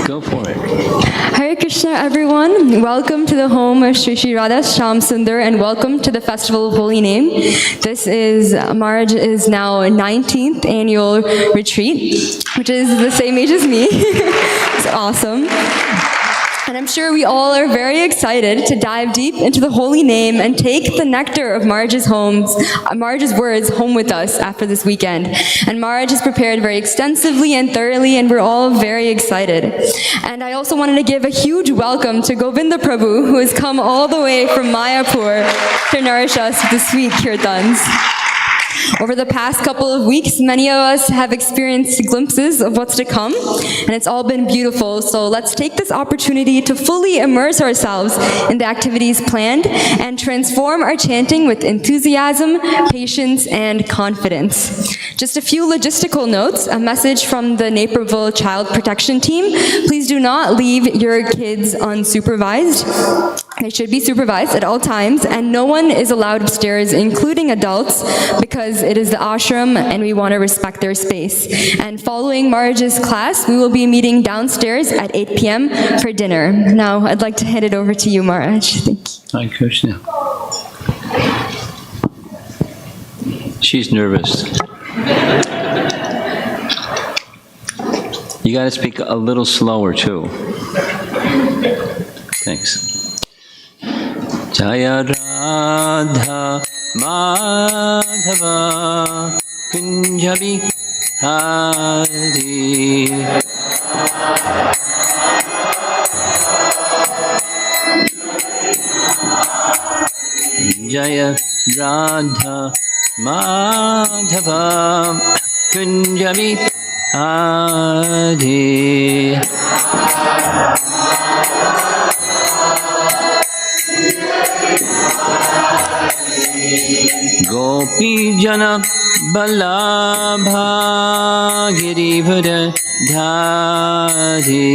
Go for it. Hare Krishna, everyone. Welcome to the home of Sri Sri Radha Shyam Sundar, and welcome to the Festival of Holy Name. This is Maharaj is now 19th annual retreat, which is the same age as me. It's awesome. And I'm sure we all are very excited to dive deep into the holy name and take the nectar of Maharaj's words home with us after this weekend. And Maharaj has prepared very extensively and thoroughly, and we're all very excited. And I also wanted to give a huge welcome to Govinda Prabhu, who has come all the way from Mayapur to nourish us with the sweet kirtans. Over the past couple of weeks, many of us have experienced glimpses of what's to come, and it's all been beautiful. So let's take this opportunity to fully immerse ourselves in the activities planned and transform our chanting with enthusiasm, patience, and confidence. Just a few logistical notes, a message from the Naperville Child Protection Team. Please do not leave your kids unsupervised. They should be supervised at all times, and no one is allowed upstairs, including adults, because it is the ashram and we want to respect their space. And following Maharaj's class, we will be meeting downstairs at 8 p.m. for dinner. Now, I'd like to hand it over to you, Maharaj. Thank you. Hare Krishna. She's nervous. You got to speak a little slower, too. Thanks. Jaya Radha Madhava Kunjabi Hari Jaya Radha Madhava Kunjabi Hari Gopi Jana Balabha Girivara Dhari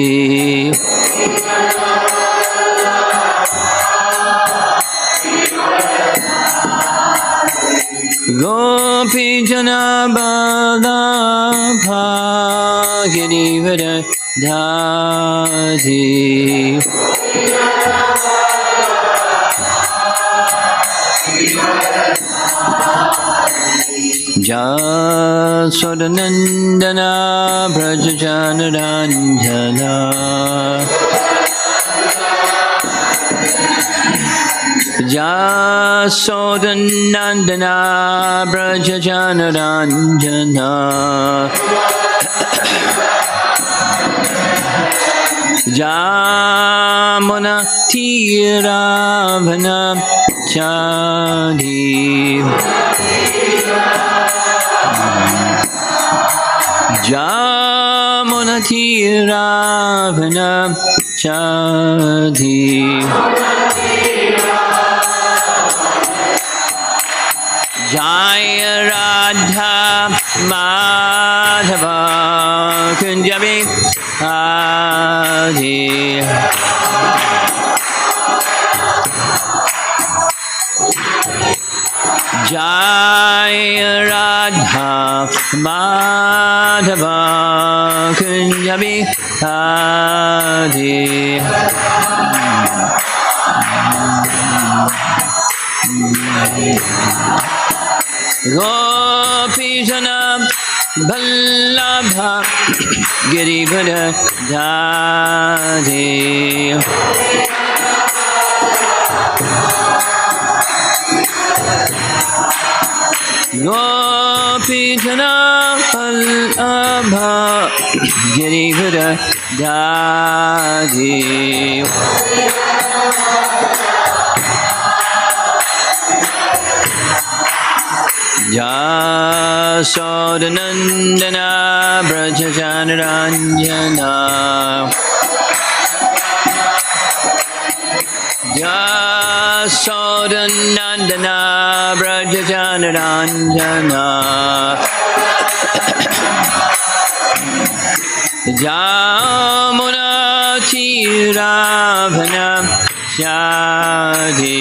Gopi Jana Balabha Girivara Dhari Jasodanandana Brajajanaranjana Jasodanandana Brajajanaranjana Jamuna Tiravana Chadi Jamuna Tiravana Chadi Jaya Radha Madhava Kunjabi Hari Jaya Radha Madhava Kunjabi Hari Gopi Jana Vallabha Girivara Dhari Gopi Jana Vallabha Girivara Dhari Jasodanandana Brajajanaranjana Jasodanandana Brajajanaranjana Jamuna Tiravana Shadi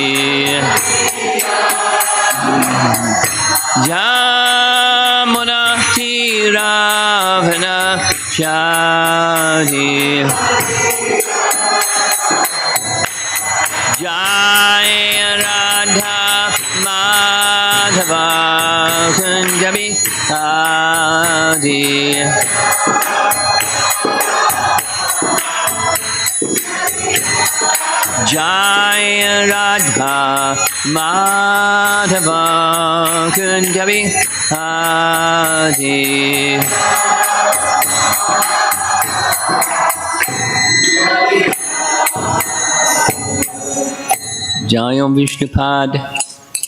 Jamuna Tiravana Shadi. Jaya Radha Madhava Kunja Bihari. Jaya Radha Madhava Kunja Bihari. Jayam Vishnupad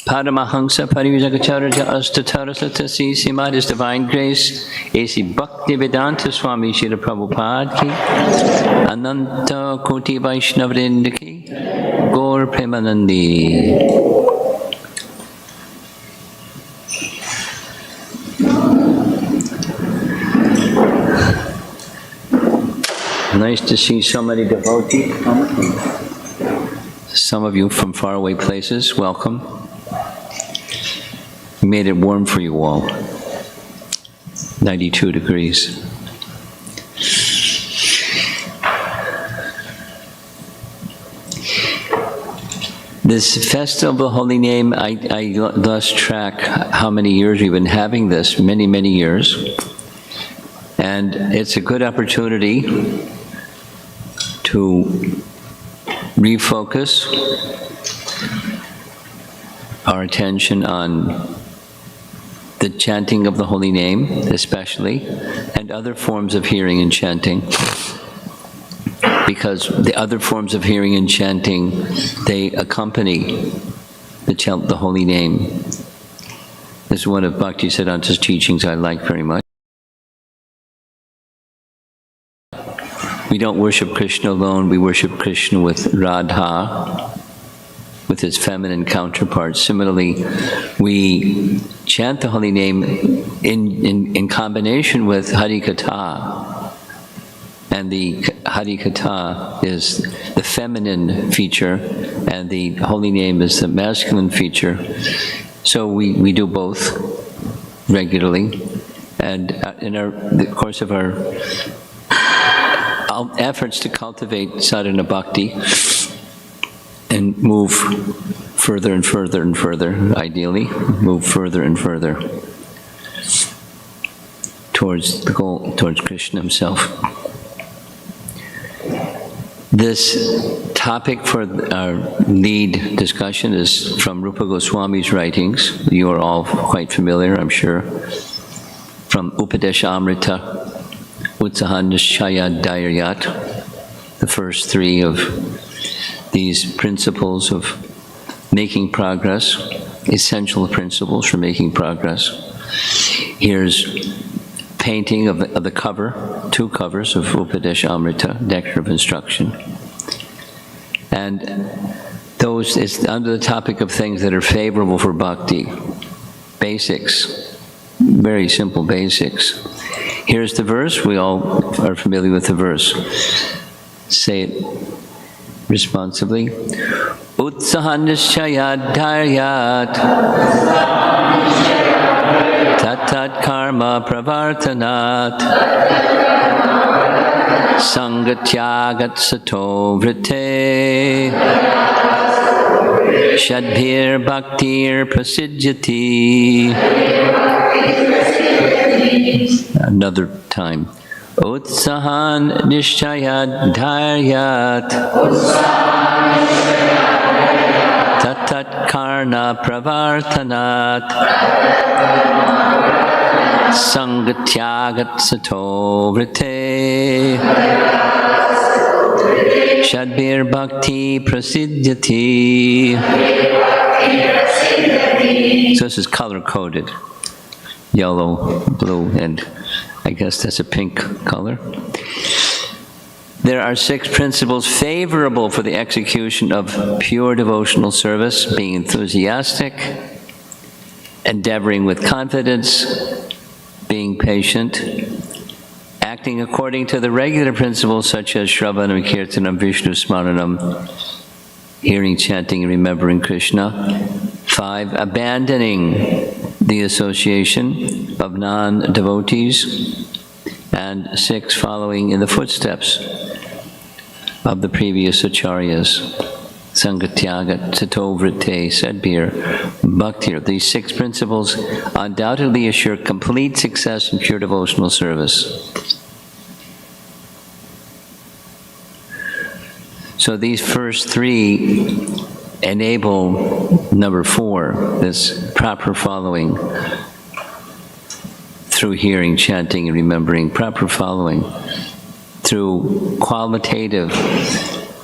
Paramahansa Parivajagacharya Astatarasatasi Simad His Divine Grace A.C. Bhaktivedanta Swami Srila Prabhupada Ki Ananta Koti Vaishnavrinda Ki Gaur Premanandi. Nice to see so many devotees coming. Some of you from faraway places, welcome. We made it warm for you all. 92 degrees. This Festival of the Holy Name, I lost track how many years we've been having this, many, many years. And it's a good opportunity to refocus our attention on the chanting of the holy name, especially, and other forms of hearing and chanting. Because the other forms of hearing and chanting, they accompany the holy name. This is one of Bhaktisiddhanta's teachings I like very much. We don't worship Krishna alone, we worship Krishna with Radha, with his feminine counterpart. Similarly, we chant the holy name in combination with Harikatha. And the Harikatha is the feminine feature, and the holy name is the masculine feature. So we do both regularly. And in the course of our efforts to cultivate sadhana bhakti and move further and further and further, ideally, move further and further towards the goal, towards Krishna himself. This topic for our lead discussion is from Rupa Goswami's writings. You are all quite familiar, I'm sure, from Upadeshamrita, Utsahanishaya Dairyat, the first three of these principles of making progress, essential principles for making progress. Here's painting of the cover, two covers of Upadeshamrita, Nectar of Instruction. And those, it's under the topic of things that are favorable for bhakti. Basics, very simple basics. Here's the verse. We all are familiar with the verse. Say it responsibly. Utsahanishayad dharyat tatat karma pravartanat sangatyagat sato vrite shadbhir bhaktir prasidhyati. Another time. Utsahan nishchayat dharyat tatat karna pravartanat sangatyagat sato vrite shadbhir bhakti prasidhyati. So this is color-coded. Yellow, blue, and I guess that's a pink color. There are 6 principles favorable for the execution of pure devotional service: being enthusiastic, endeavoring with confidence, being patient, acting according to the regular principles such as Shravanam, Kirtanam, Vishnu Smaranam, hearing, chanting, and remembering Krishna. 5, abandoning the association of non-devotees. and 6, following in the footsteps of the previous acharyas. Sangatyaga, Tato Vritte, Sadbir, Bhaktir. These 6 principles undoubtedly assure complete success in pure devotional service. So these first 3 enable number 4, this proper following through hearing, chanting, and remembering, proper following through qualitative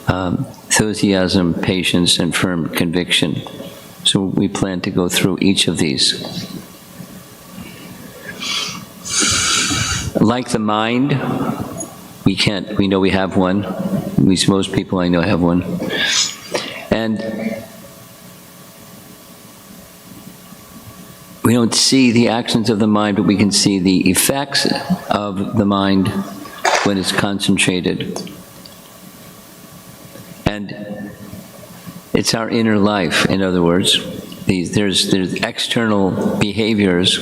enthusiasm, patience, and firm conviction. So we plan to go through each of these. Like the mind, we know we have one. At least most people I know have one. And we don't see the actions of the mind, but we can see the effects of the mind when it's concentrated. And it's our inner life, in other words. There's external behaviors,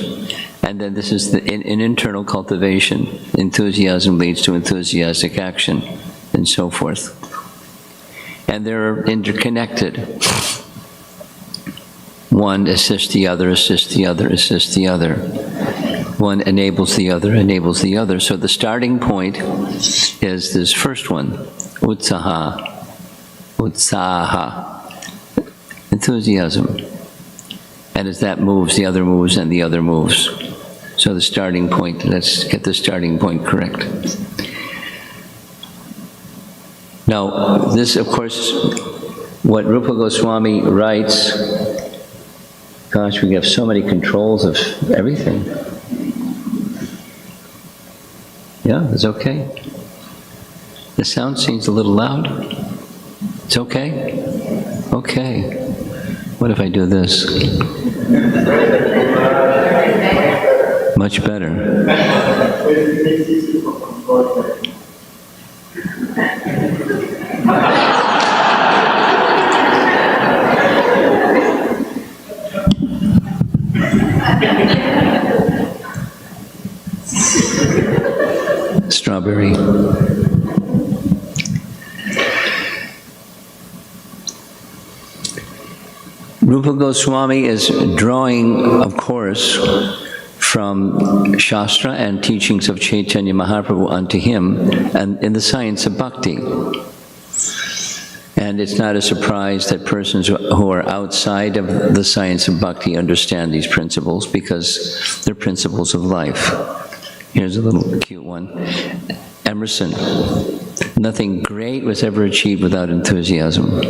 and then this is an internal cultivation. Enthusiasm leads to enthusiastic action, and so forth. And they're interconnected. One assists the other, assists the other, assists the other. One enables the other, enables the other. So the starting point is this first one, utsaha. Utsaha, enthusiasm. And as that moves, the other moves, and the other moves. So the starting point, let's get the starting point correct. Now, this, of course, what Rupa Goswami writes, gosh, we have so many controls of everything. Yeah, it's okay. The sound seems a little loud. It's okay? Okay. What if I do this? Much better. Strawberry. Rupa Goswami is drawing, of course, from Shastra and teachings of Chaitanya Mahaprabhu unto him, and in the science of bhakti. And it's not a surprise that persons who are outside of the science of bhakti understand these principles, because they're principles of life. Here's a little cute one. Emerson, nothing great was ever achieved without enthusiasm.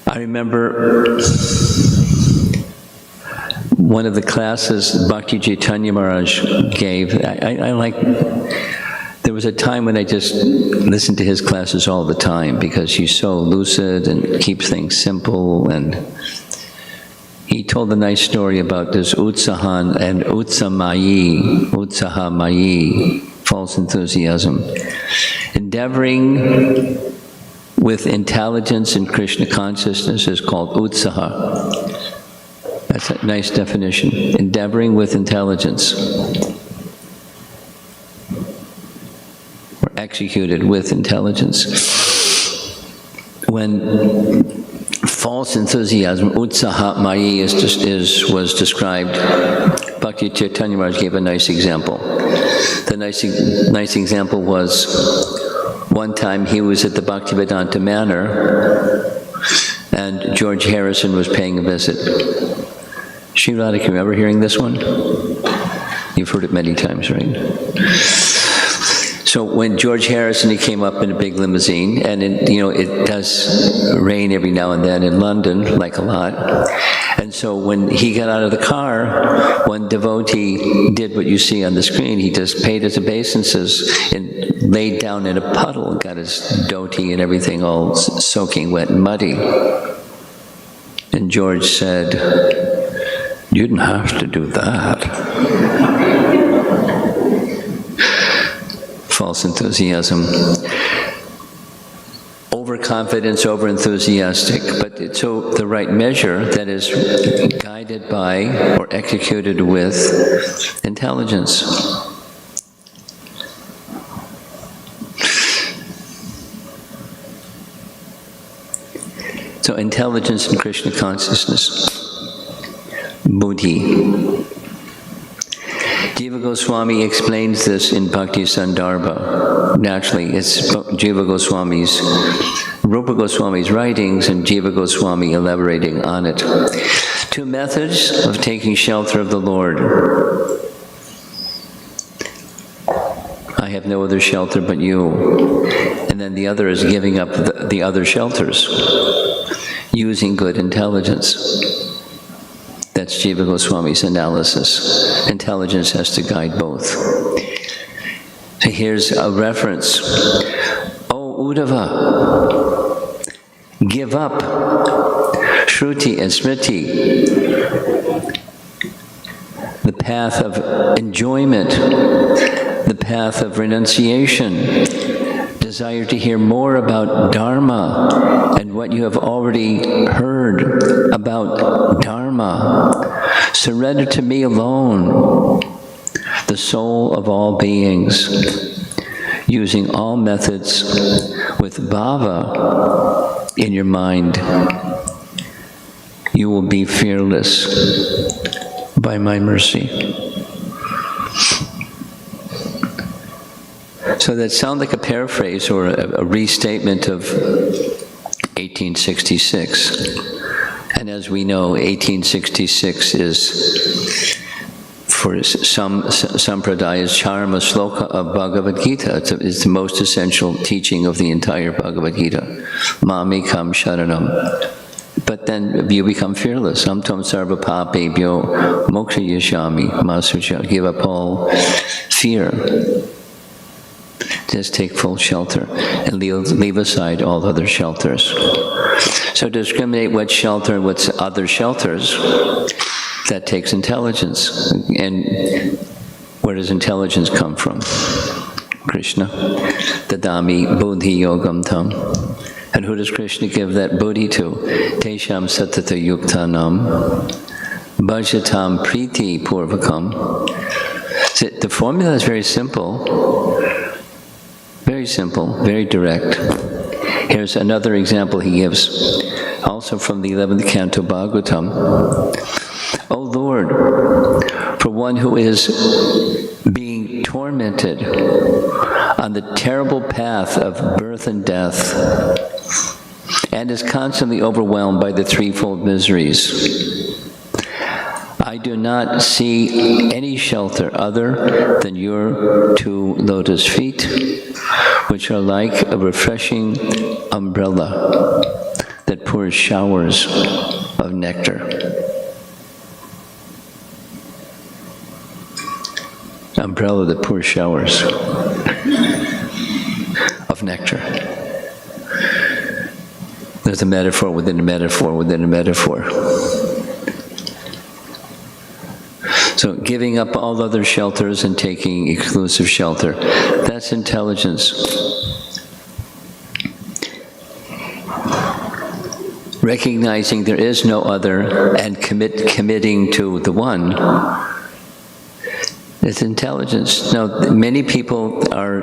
I remember one of the classes Bhakti Chaitanya Maharaj gave. I like, there was a time when I just listened to his classes all the time, because he's so lucid and keeps things simple. And he told a nice story about this utsahan and utsamayi, utsahamayi, false enthusiasm. Endeavoring with intelligence in Krishna consciousness is called utsaha. That's a nice definition. Endeavoring with intelligence. Or executed with intelligence. When false enthusiasm, utsaha mayi, was described, Bhakti Chaitanya Maharaj gave a nice example. The nice example was, one time he was at the Bhaktivedanta Manor, and George Harrison was paying a visit. Sri Radha, can you remember hearing this one? You've heard it many times, right? So when George Harrison, he came up in a big limousine, and it does rain every now and then in London, like a lot. And so when he got out of the car, one devotee did what you see on the screen. He just paid his obeisances and laid down in a puddle, got his dhoti and everything all soaking wet and muddy. And George said, "You didn't have to do that." False enthusiasm. overconfidence, overenthusiastic, but so the right measure that is guided by or executed with intelligence. So intelligence and Krishna consciousness, buddhi. Jiva Goswami explains this in Bhakti Sandarbha. Naturally, it's Jiva Goswami's, Rupa Goswami's writings and Jiva Goswami elaborating on it. Two methods of taking shelter of the Lord. I have no other shelter but you. And then the other is giving up the other shelters, using good intelligence. That's Jiva Goswami's analysis. Intelligence has to guide both. So here's a reference. O Uddhava, give up Shruti and Smriti, the path of enjoyment, the path of renunciation, desire to hear more about Dharma and what you have already heard about Dharma. Surrender to me alone, the soul of all beings, using all methods with bhava in your mind. You will be fearless by my mercy. So that sounds like a paraphrase or a restatement of 1866. And as we know, 1866 is, for some sampradayas, charma sloka of Bhagavad Gita. It's the most essential teaching of the entire Bhagavad Gita. Mamikam sharanam. But then you become fearless. Amtam sarva papebhyo moksha yashami masucha. Give up all fear. Just take full shelter and leave aside all other shelters. So discriminate what's shelter and what's other shelters, that takes intelligence. And where does intelligence come from? Krishna. Dadami buddhi yogam tam. And who does Krishna give that buddhi to? Tesham satata yuktanam bhajatam priti purvakam. So the formula is very simple. Very simple, very direct. Here's another example he gives, also from the 11th canto Bhagavatam. O Lord, for one who is being tormented on the terrible path of birth and death, and is constantly overwhelmed by the threefold miseries, I do not see any shelter other than your two lotus feet, which are like a refreshing umbrella that pours showers of nectar. Umbrella that pours showers of nectar. There's a metaphor within a metaphor within a metaphor. So giving up all other shelters and taking exclusive shelter, that's intelligence. Recognizing there is no other and committing to the one, it's intelligence. Now, many people are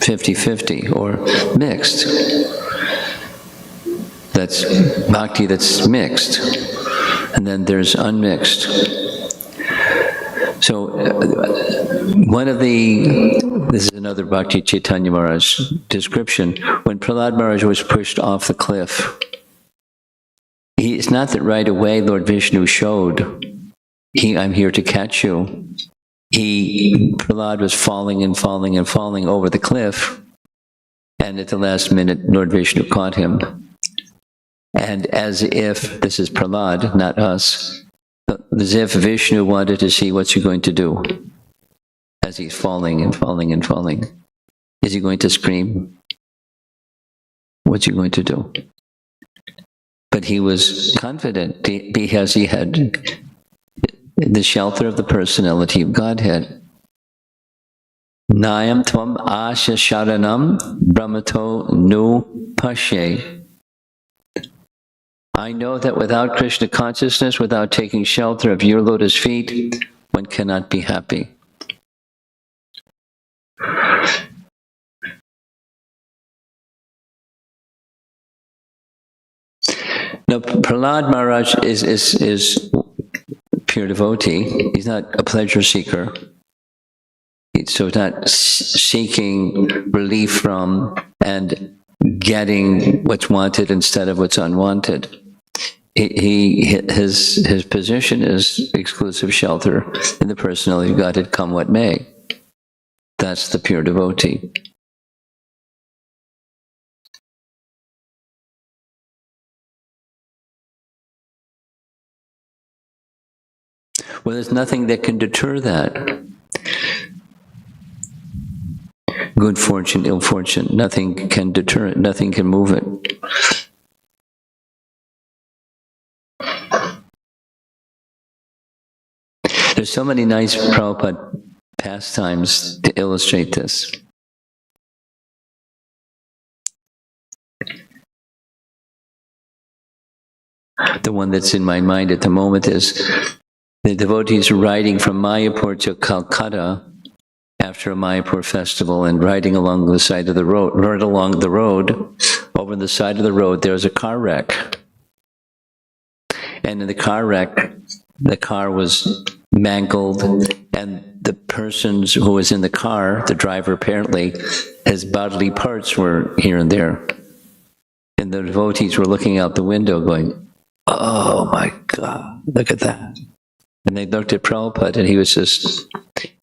50-50 or mixed. That's bhakti that's mixed. And then there's unmixed. So this is another Bhakti Chaitanya Maharaj description. When Prahlad Maharaj was pushed off the cliff, it's not that right away Lord Vishnu showed, I'm here to catch you. Prahlad was falling and falling and falling over the cliff, and at the last minute Lord Vishnu caught him. And as if, this is Prahlad, not us, as if Vishnu wanted to see what's he going to do as he's falling and falling and falling. Is he going to scream? What's he going to do? But he was confident because he had the shelter of the personality of Godhead. Nayam tvam asya sharanam brahmato nu pashe. I know that without Krishna consciousness, without taking shelter of your lotus feet, one cannot be happy. Now, Prahlad Maharaj is pure devotee. He's not a pleasure seeker. So he's not seeking relief from and getting what's wanted instead of what's unwanted. His position is exclusive shelter in the personality of Godhead, come what may. That's the pure devotee. Well, there's nothing that can deter that. Good fortune, ill fortune, nothing can deter it, nothing can move it. There's so many nice Prabhupada pastimes to illustrate this. The one that's in my mind at the moment is the devotees riding from Mayapur to Calcutta after a Mayapur festival and riding along the side of the road, right along the road, over the side of the road, there's a car wreck. And in the car wreck, the car was mangled, and the person who was in the car, the driver apparently, his bodily parts were here and there. And the devotees were looking out the window going, oh my God, look at that. And they looked at Prabhupada, and he was just,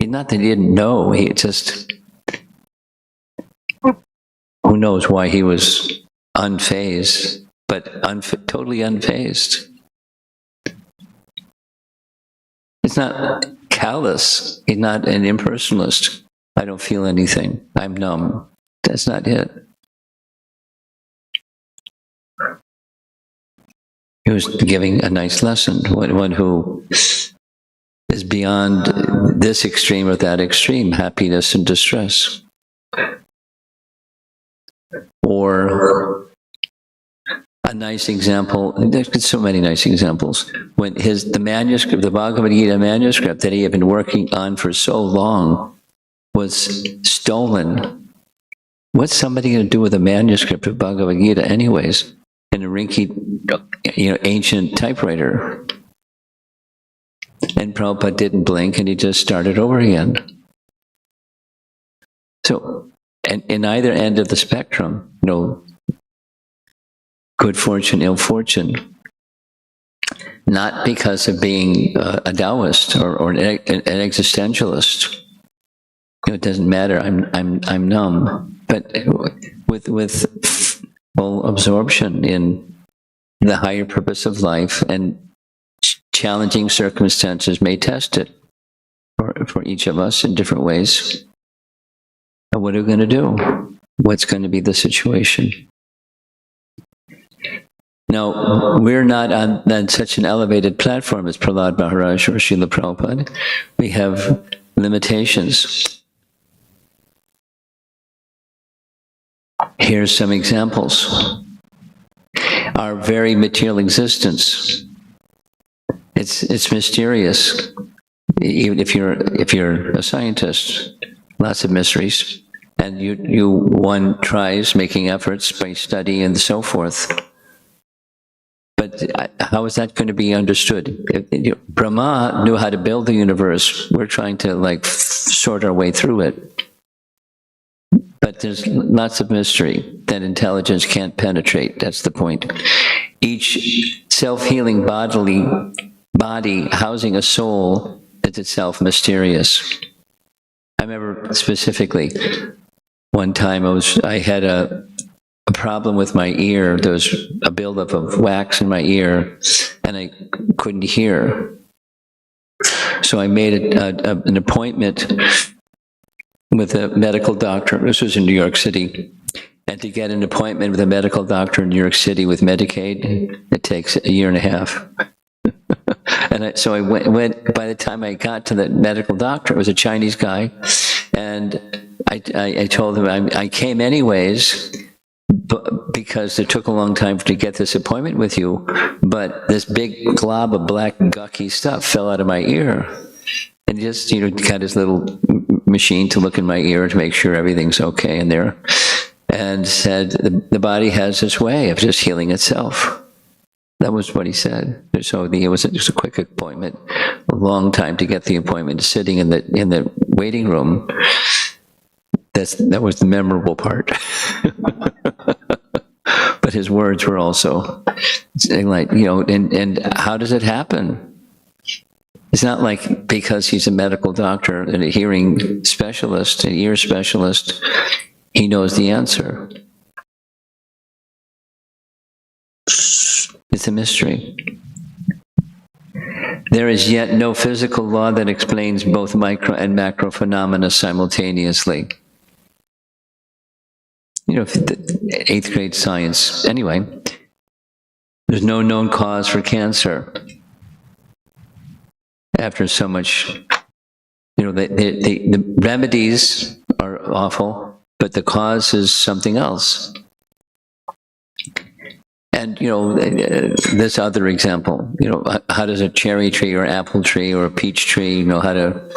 not that he didn't know, he just, who knows why he was unfazed, but totally unfazed. It's not callous. He's not an impersonalist. I don't feel anything. I'm numb. That's not it. He was giving a nice lesson. One who is beyond this extreme or that extreme, happiness and distress. Or a nice example, there's so many nice examples. When the manuscript, the Bhagavad Gita manuscript that he had been working on for so long was stolen. What's somebody going to do with a manuscript of Bhagavad Gita anyways? In a rinky, ancient typewriter. And Prabhupada didn't blink and he just started over again. So, and in either end of the spectrum, good fortune, ill fortune, not because of being a Taoist or an existentialist. It doesn't matter. I'm numb, but with full absorption in the higher purpose of life, and challenging circumstances may test it for each of us in different ways. And what are we going to do? What's going to be the situation? Now, we're not on such an elevated platform as Prahlad Maharaj or Srila Prabhupada. We have limitations. Here's some examples. Our very material existence, it's mysterious. Even if you're a scientist, lots of mysteries, and one tries making efforts by study and so forth. But how is that going to be understood? Brahma knew how to build the universe. We're trying to sort our way through it. But there's lots of mystery that intelligence can't penetrate. That's the point. Each self-healing body housing a soul is itself mysterious. I remember specifically one time I had a problem with my ear. There was a buildup of wax in my ear, and I couldn't hear. So I made an appointment with a medical doctor. This was in New York City. And to get an appointment with a medical doctor in New York City with Medicaid, it takes a year and a half. And so I went, by the time I got to the medical doctor, it was a Chinese guy, and I told him I came anyways, because it took a long time to get this appointment with you, but this big glob of black gucky stuff fell out of my ear. And just, got his little machine to look in my ear to make sure everything's okay in there. And said, the body has this way of just healing itself. That was what he said. So it was just a quick appointment, a long time to get the appointment, sitting in the waiting room. That was the memorable part. But his words were also like, and how does it happen? It's not like because he's a medical doctor and a hearing specialist, an ear specialist, he knows the answer. It's a mystery. There is yet no physical law that explains both micro and macro phenomena simultaneously. 8th grade science. Anyway, there's no known cause for cancer. After so much, the remedies are awful, but the cause is something else. And, this other example, how does a cherry tree or apple tree or a peach tree know how to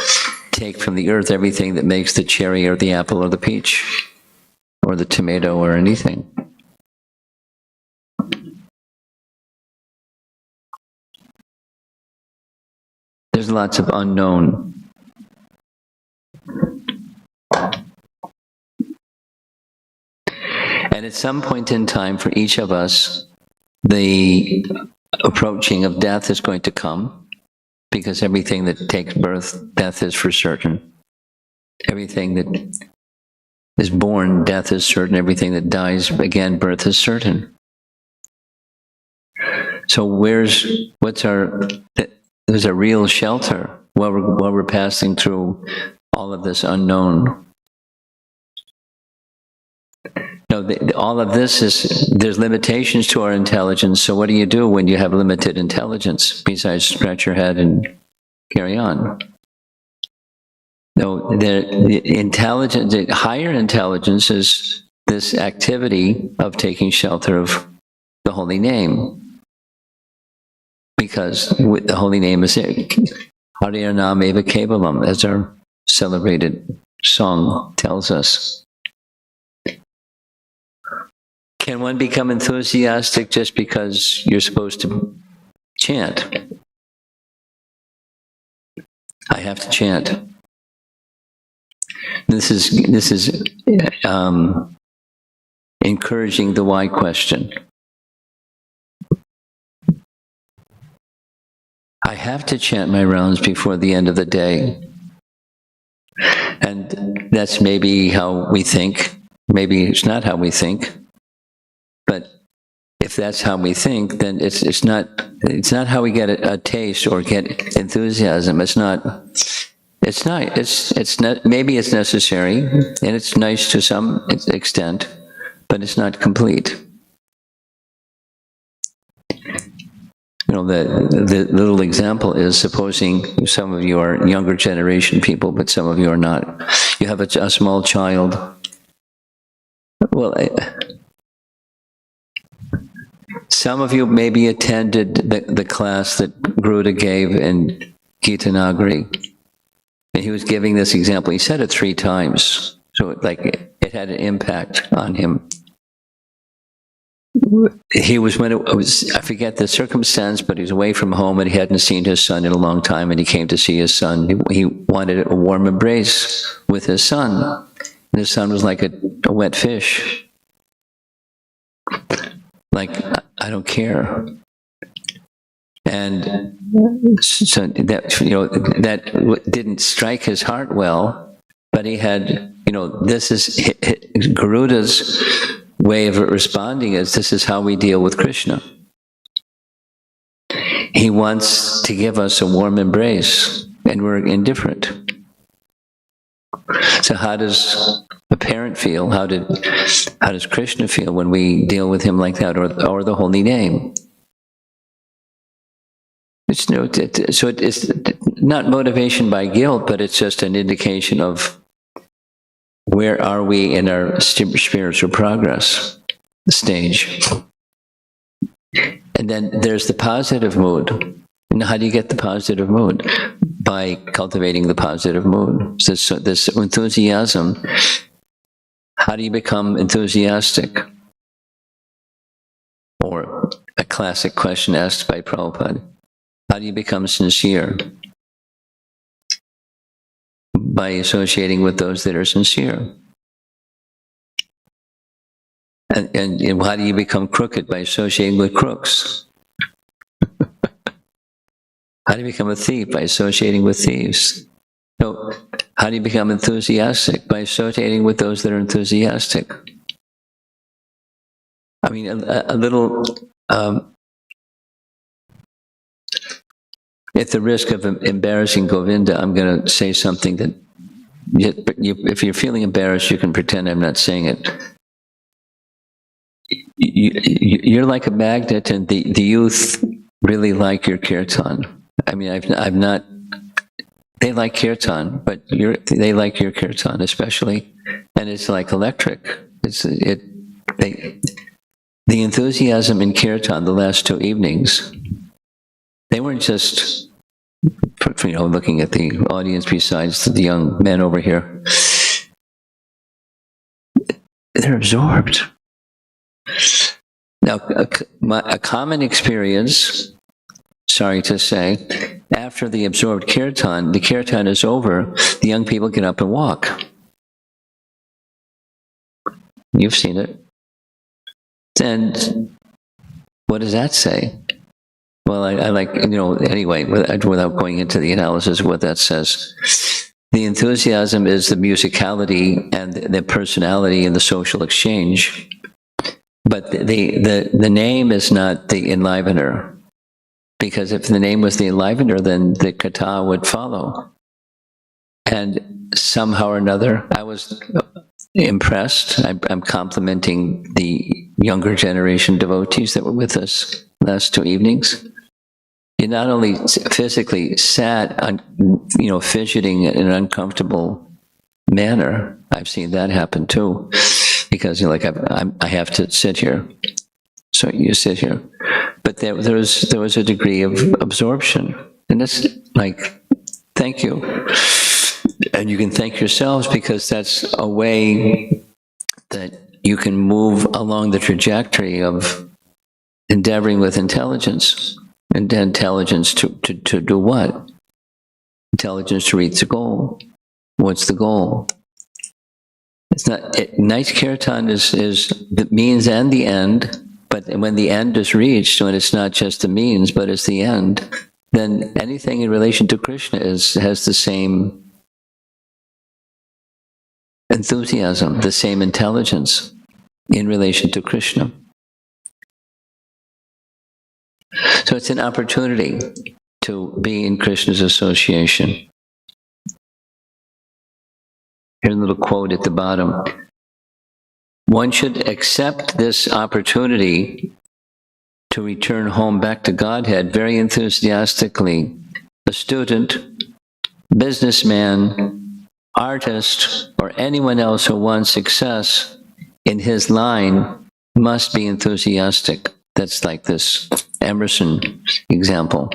take from the earth everything that makes the cherry or the apple or the peach or the tomato or anything? There's lots of unknown. And at some point in time for each of us, the approaching of death is going to come, because everything that takes birth, death is for certain. Everything that is born, death is certain. Everything that dies, again, birth is certain. So there's a real shelter while we're passing through all of this unknown. All of this there's limitations to our intelligence. So what do you do when you have limited intelligence besides scratch your head and carry on? No, the higher intelligence is this activity of taking shelter of the holy name. Because the holy name is Harinam Eva Kevalam, as our celebrated song tells us. Can one become enthusiastic just because you're supposed to chant? I have to chant. This is encouraging the why question. I have to chant my rounds before the end of the day. And that's maybe how we think. Maybe it's not how we think. But if that's how we think, then it's not how we get a taste or get enthusiasm. It's not, maybe it's necessary, and it's nice to some extent, but it's not complete. The little example is, supposing some of you are younger generation people, but some of you are not. You have a small child. Well, some of you maybe attended the class that Garuda gave in Gita Nagari. And he was giving this example. He said it 3 times. So it had an impact on him. He was, when it was, I forget the circumstance, but he was away from home and he hadn't seen his son in a long time, and he came to see his son. He wanted a warm embrace with his son. And his son was like a wet fish. Like, I don't care. And so that didn't strike his heart well, but he had, this is Garuda's way of responding is, this is how we deal with Krishna. He wants to give us a warm embrace, and we're indifferent. So how does a parent feel? How does Krishna feel when we deal with him like that, or the holy name? So it's not motivation by guilt, but it's just an indication of where are we in our spiritual progress stage? And then there's the positive mood. And how do you get the positive mood? By cultivating the positive mood. So this enthusiasm, how do you become enthusiastic? Or a classic question asked by Prabhupada, how do you become sincere? By associating with those that are sincere. And how do you become crooked? By associating with crooks. How do you become a thief? By associating with thieves. So, how do you become enthusiastic? By associating with those that are enthusiastic. I mean, a little, at the risk of embarrassing Govinda, I'm going to say something that, if you're feeling embarrassed, you can pretend I'm not saying it. You're like a magnet, and the youth really like your kirtan. I mean, I've not. They like kirtan, but they like your kirtan especially, and it's like electric. The enthusiasm in kirtan the last 2 evenings. They weren't just, looking at the audience besides the young men over here. They're absorbed. Now, a common experience, sorry to say, after the absorbed kirtan, the kirtan is over, the young people get up and walk. You've seen it. And what does that say? Well, I like, anyway, without going into the analysis of what that says, the enthusiasm is the musicality and the personality and the social exchange. But the name is not the enlivener. Because if the name was the enlivener, then the kata would follow. And somehow or another, I was impressed. I'm complimenting the younger generation devotees that were with us last 2 evenings. You not only physically sat, fidgeting in an uncomfortable manner. I've seen that happen too, because I have to sit here, so you sit here. But there was a degree of absorption, and it's like, thank you, and you can thank yourselves, because that's a way that you can move along the trajectory of endeavoring with intelligence. And intelligence to do what? Intelligence to reach the goal. What's the goal? It's not, night kirtan is the means and the end, but when the end is reached, when it's not just the means, but it's the end, then anything in relation to Krishna has the same enthusiasm, the same intelligence in relation to Krishna. So it's an opportunity to be in Krishna's association. Here's a little quote at the bottom. One should accept this opportunity to return home back to Godhead very enthusiastically. A student, businessman, artist, or anyone else who wants success in his line must be enthusiastic. That's like this Emerson example.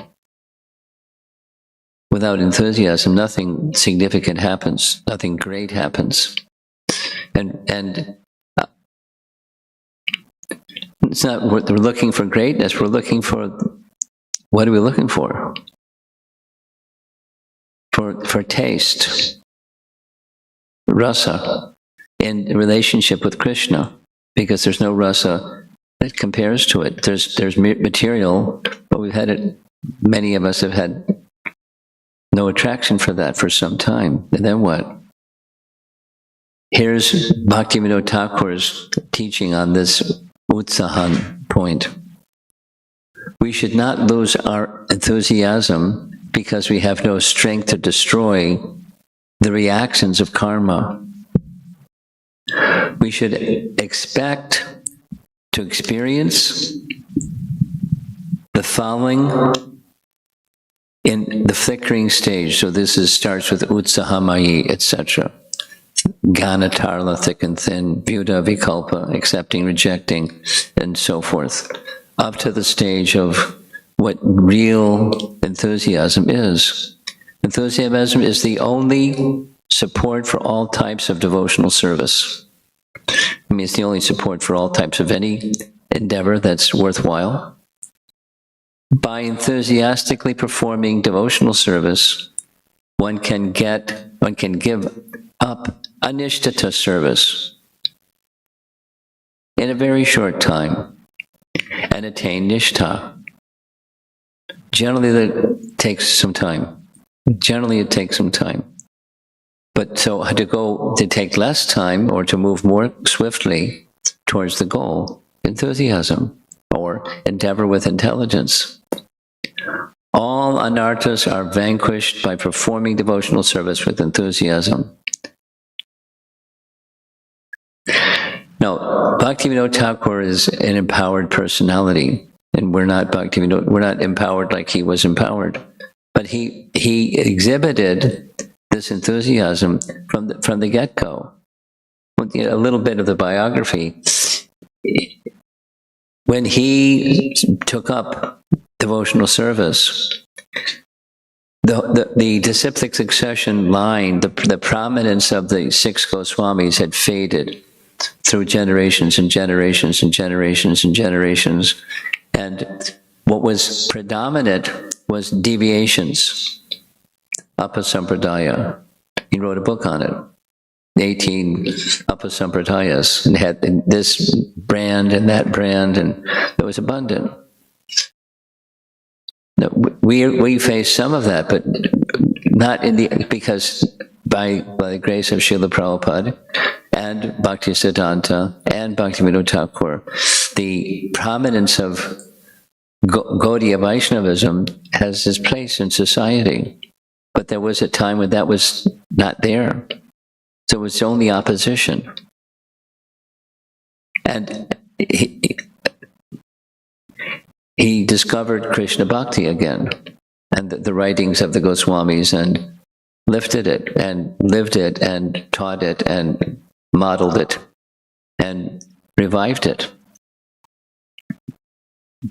Without enthusiasm, nothing significant happens. Nothing great happens. And it's not what we're looking for greatness. We're looking for, what are we looking for? For taste, rasa, in relationship with Krishna, because there's no rasa that compares to it. There's material, but we've had it, many of us have had no attraction for that for some time. And then what? Here's Bhaktivinoda Thakur's teaching on this utsahan point. We should not lose our enthusiasm because we have no strength to destroy the reactions of karma. We should expect to experience the following in the flickering stage. So this starts with utsahamayi, etc. Ganatarla, thick and thin, Vyuda, Vikalpa, accepting, rejecting, and so forth, up to the stage of what real enthusiasm is. Enthusiasm is the only support for all types of devotional service. I mean, it's the only support for all types of any endeavor that's worthwhile. By enthusiastically performing devotional service, one can give up anishtata service in a very short time and attain nishtha. Generally, that takes some time. Generally, it takes some time. But so to take less time or to move more swiftly towards the goal, enthusiasm or endeavor with intelligence. All anarthas are vanquished by performing devotional service with enthusiasm. Now, Bhaktivinoda Thakur is an empowered personality, and we're not empowered like he was empowered. But he exhibited this enthusiasm from the get-go. A little bit of the biography. When he took up devotional service, the disciplic succession line, the prominence of the 6 Goswamis had faded through generations and generations and generations and generations. And what was predominant was deviations, Apasampradaya. He wrote a book on it, 18 Apasampradayas, and had this brand and that brand, and it was abundant. Now, we face some of that, but not because by the grace of Srila Prabhupada and Bhaktisiddhanta and Bhaktivinoda Thakur, the prominence of Gaudiya Vaishnavism has its place in society. But there was a time when that was not there. So it was only opposition. And he discovered Krishna Bhakti again, and the writings of the Goswamis, and lifted it, and lived it, and taught it, and modeled it, and revived it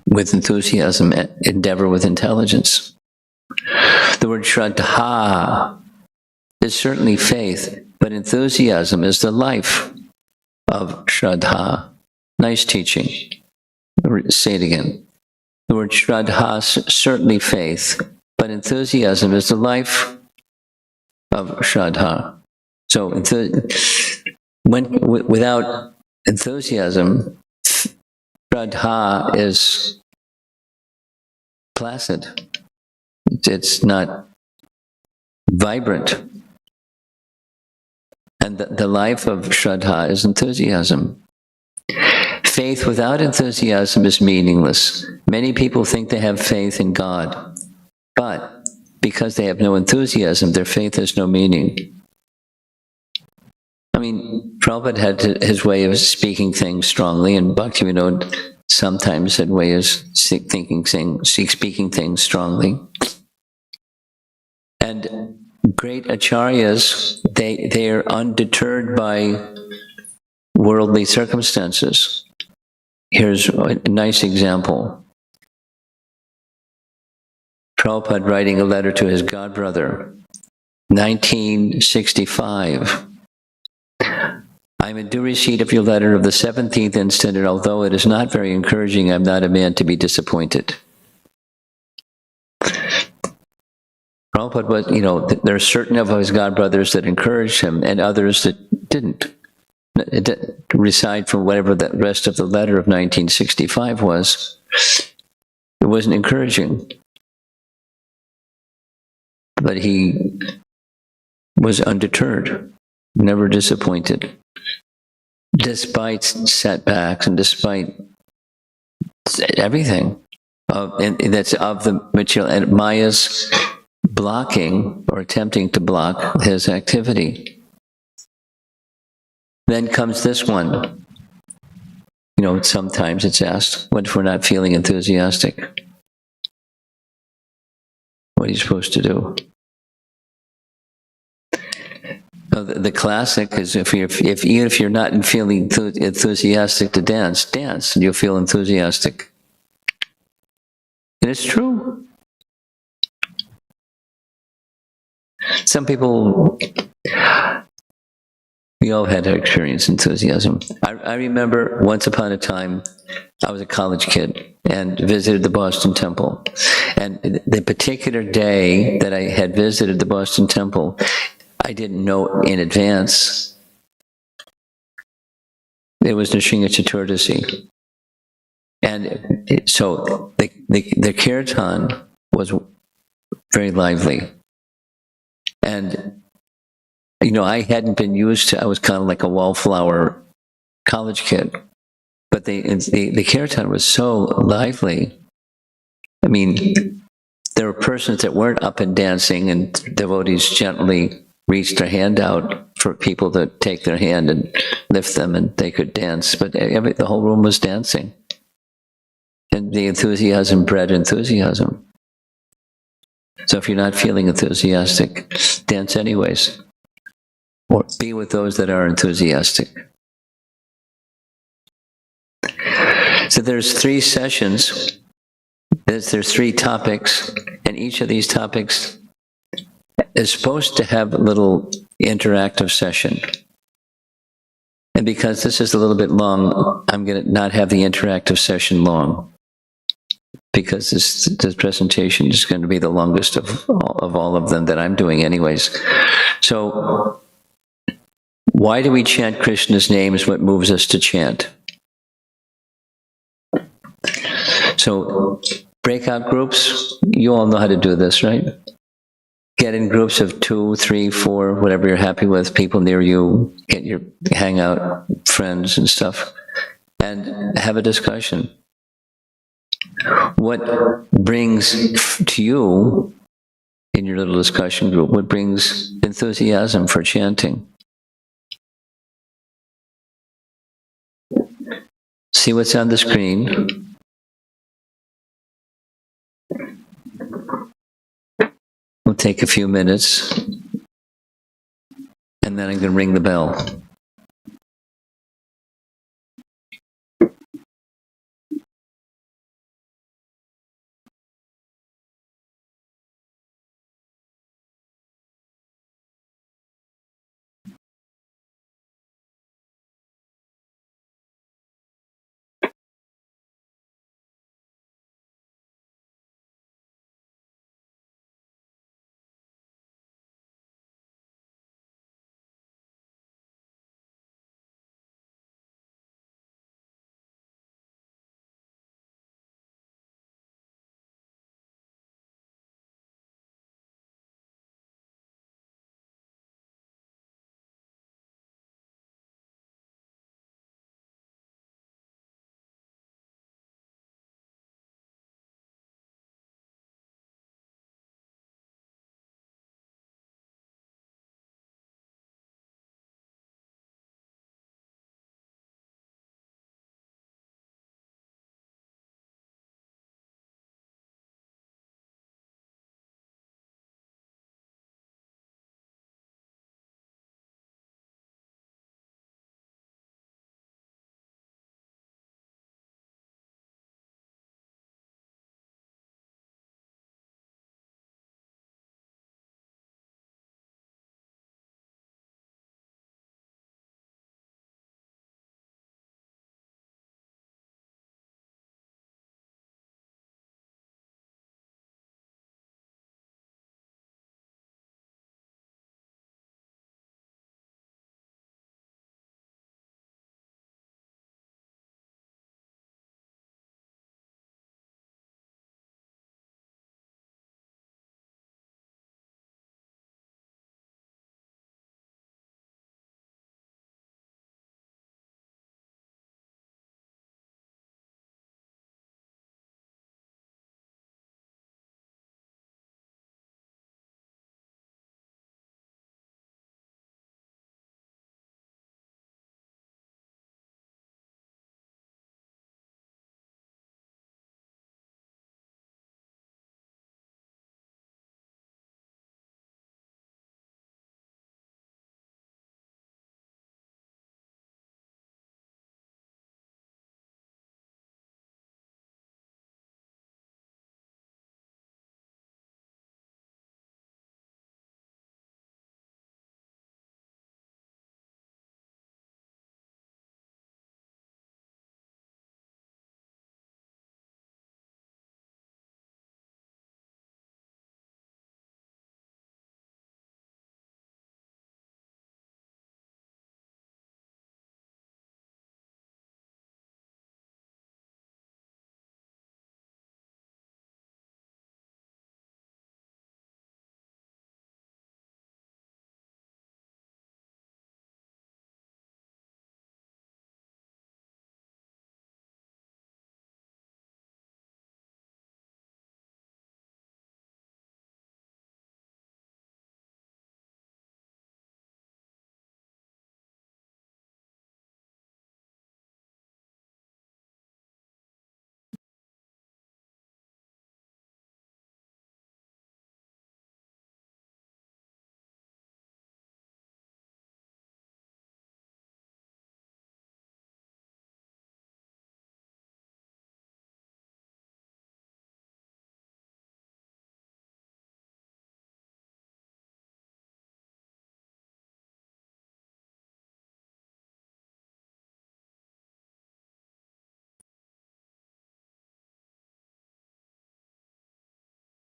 with enthusiasm, endeavor with intelligence. The word Shraddha is certainly faith, but enthusiasm is the life of Shraddha. Nice teaching. Say it again. The word Shraddha is certainly faith, but enthusiasm is the life of Shraddha. So without enthusiasm, Shraddha is placid. It's not vibrant. And the life of Shraddha is enthusiasm. Faith without enthusiasm is meaningless. Many people think they have faith in God, but because they have no enthusiasm, their faith has no meaning. I mean, Prabhupada had his way of speaking things strongly, and Bhaktivinoda sometimes had way of speaking things strongly. And great acharyas, they are undeterred by worldly circumstances. Here's a nice example. Prabhupada writing a letter to his godbrother, 1965. I am in due receipt of your letter of the 17th instant, and although it is not very encouraging, I am not a man to be disappointed. Prabhupada was, there are certain of his godbrothers that encouraged him, and others that didn't. Aside from whatever the rest of the letter of 1965 was, it wasn't encouraging. But he was undeterred, never disappointed, despite setbacks and despite everything that's of the material, and Maya's blocking or attempting to block his activity. Then comes this one. Sometimes it's asked, what if we're not feeling enthusiastic? What are you supposed to do? Now, the classic is even if you're not feeling enthusiastic to dance, dance, and you'll feel enthusiastic. And it's true. Some people, we all had to experience enthusiasm. I remember once upon a time, I was a college kid and visited the Boston Temple. And the particular day that I had visited the Boston Temple, I didn't know in advance. It was Nrsimha Chaturdashi. And so the kirtan was very lively. And, you know, I hadn't been used to, I was kind of like a wallflower college kid. But the kirtan was so lively. I mean, there were persons that weren't up and dancing, and devotees gently reached their hand out for people to take their hand and lift them, and they could dance. But the whole room was dancing. And the enthusiasm bred enthusiasm. So if you're not feeling enthusiastic, dance anyways. Or be with those that are enthusiastic. So there's 3 sessions. There's 3 topics, and each of these topics is supposed to have a little interactive session. And because this is a little bit long, I'm going to not have the interactive session long, because this presentation is going to be the longest of all of them that I'm doing anyways. So why do we chant Krishna's names? What moves us to chant? So breakout groups, you all know how to do this, right? Get in groups of 2, 3, 4, whatever you're happy with, people near you, get your hangout friends and stuff, and have a discussion. What brings to you, in your little discussion group, what brings enthusiasm for chanting? See what's on the screen. We'll take a few minutes, and then I'm going to ring the bell.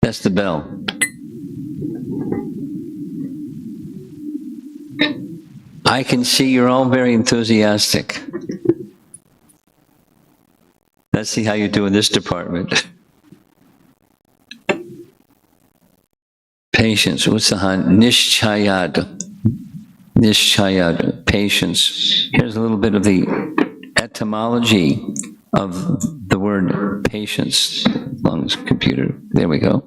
That's the bell. I can see you're all very enthusiastic. Let's see how you do in this department. Patience. What's the Han? Nishchayad. Nishchayad. Patience. Here's a little bit of the etymology of the word patience. Lungs, computer. There we go.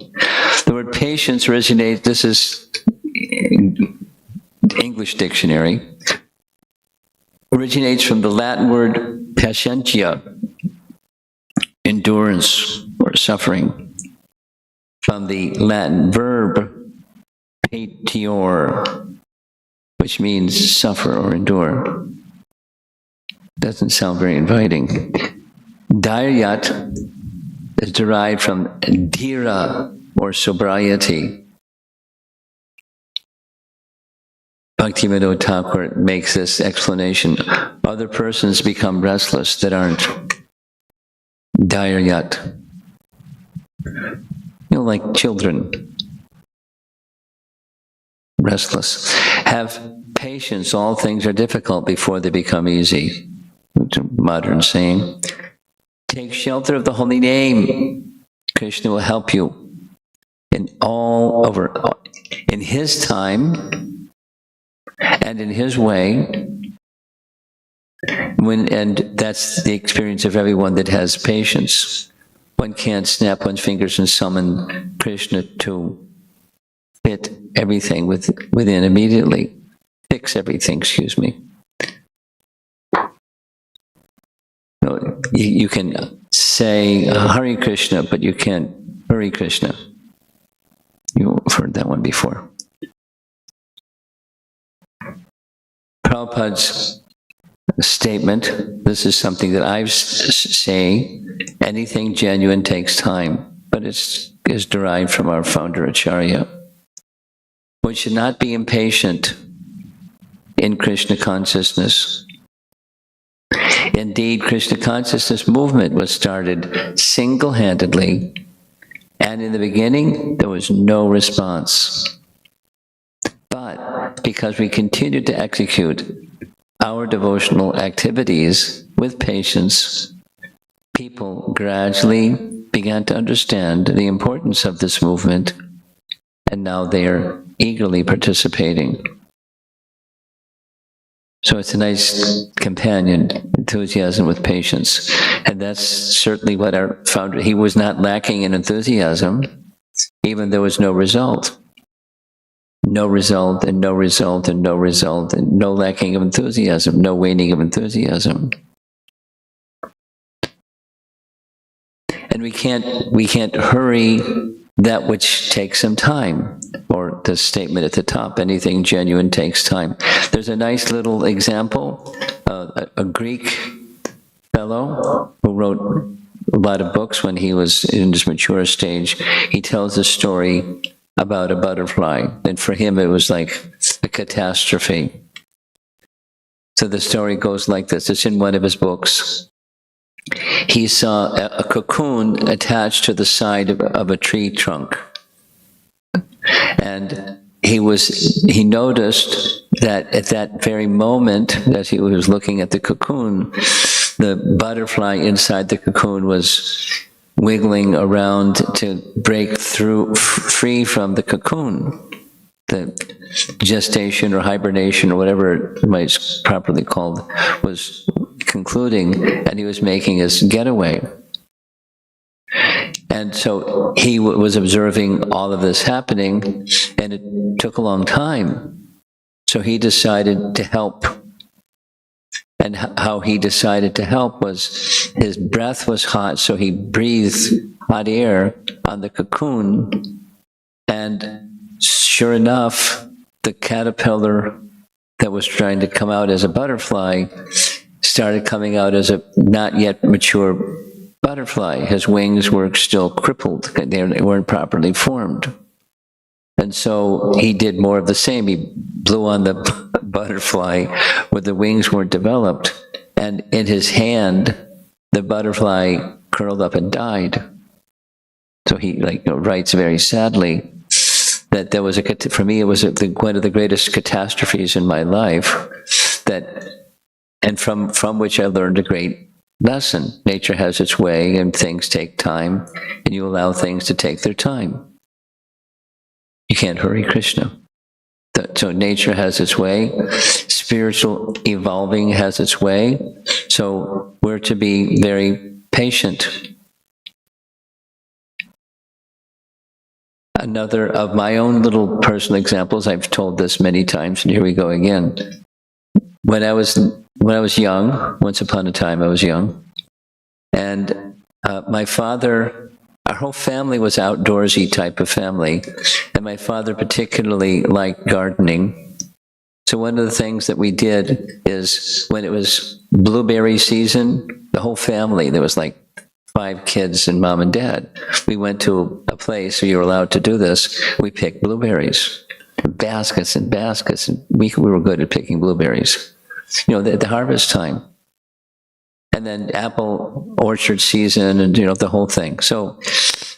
The word patience originates, this is English dictionary, originates from the Latin word patientia, endurance or suffering, from the Latin verb patior, which means suffer or endure. Doesn't sound very inviting. Dhairyat is derived from dhira, or sobriety. Bhaktivinoda Thakur makes this explanation. Other persons become restless that aren't dhairyat. Like children. Restless. Have patience. All things are difficult before they become easy. It's a modern saying. Take shelter of the holy name. Krishna will help you in in his time and in his way. And that's the experience of everyone that has patience. One can't snap one's fingers and summon Krishna to fit everything within immediately. Fix everything, excuse me. You can say Hare Krishna, but you can't Hare Krishna. You've heard that one before. Prabhupada's statement, this is something that I say, anything genuine takes time, but is derived from our founder Acharya. We should not be impatient in Krishna consciousness. Indeed, Krishna consciousness movement was started single-handedly, and in the beginning, there was no response. But because we continued to execute our devotional activities with patience, people gradually began to understand the importance of this movement, and now they are eagerly participating. So it's a nice companion, enthusiasm with patience. And that's certainly what our founder, he was not lacking in enthusiasm, even there was no result. No result, and no result, and no result, and no lacking of enthusiasm, no waning of enthusiasm. And we can't hurry that which takes some time, or the statement at the top, anything genuine takes time. There's a nice little example, a Greek fellow who wrote a lot of books when he was in his mature stage. He tells a story about a butterfly, and for him it was like a catastrophe. So the story goes like this, it's in one of his books. He saw a cocoon attached to the side of a tree trunk. And he noticed that at that very moment that he was looking at the cocoon, the butterfly inside the cocoon was wiggling around to break free from the cocoon. The gestation or hibernation or whatever it might properly called was concluding, and he was making his getaway. And so he was observing all of this happening, and it took a long time. So he decided to help. And how he decided to help was his breath was hot, so he breathed hot air on the cocoon, and sure enough, the caterpillar that was trying to come out as a butterfly started coming out as a not yet mature butterfly. His wings were still crippled. They weren't properly formed. And so he did more of the same. He blew on the butterfly where the wings weren't developed. And in his hand, the butterfly curled up and died. So he writes very sadly that there was for me, it was one of the greatest catastrophes in my life, and from which I learned a great lesson. Nature has its way, and things take time, and you allow things to take their time. You can't hurry Krishna. So nature has its way, spiritual evolving has its way, so we're to be very patient. Another of my own little personal examples, I've told this many times, and here we go again. When I was young, once upon a time I was young, and my father, our whole family was outdoorsy type of family, and my father particularly liked gardening. So one of the things that we did is when it was blueberry season, the whole family, there was like 5 kids and mom and dad, we went to a place where you were allowed to do this. We picked blueberries, baskets and baskets, and we were good at picking blueberries. The harvest time. And then apple orchard season, and the whole thing. So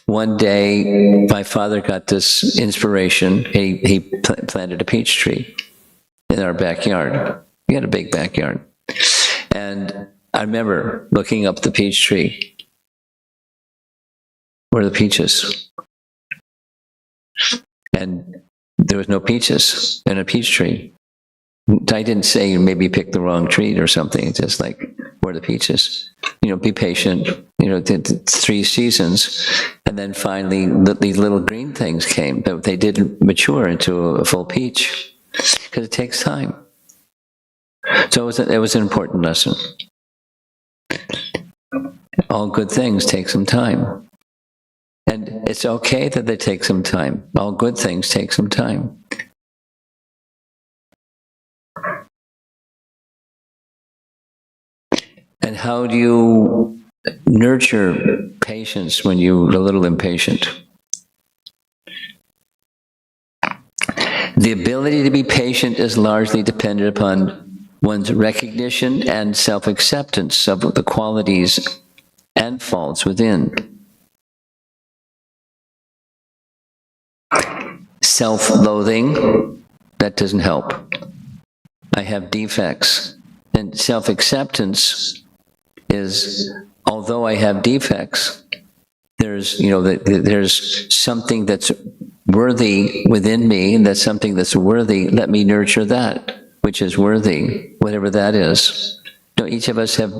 one day my father got this inspiration. He planted a peach tree in our backyard. We had a big backyard. And I remember looking up the peach tree. Where are the peaches? And there was no peaches in a peach tree. I didn't say maybe pick the wrong tree or something. It's just like, where are the peaches? Be patient. The 3 seasons. And then finally, these little green things came, but they didn't mature into a full peach because it takes time. So it was an important lesson. All good things take some time. And it's okay that they take some time. All good things take some time. And how do you nurture patience when you're a little impatient? The ability to be patient is largely dependent upon one's recognition and self-acceptance of the qualities and faults within. Self-loathing, that doesn't help. I have defects. And self-acceptance is, although I have defects, there's something that's worthy within me, and that's something that's worthy. Let me nurture that which is worthy, whatever that is. Each of us have,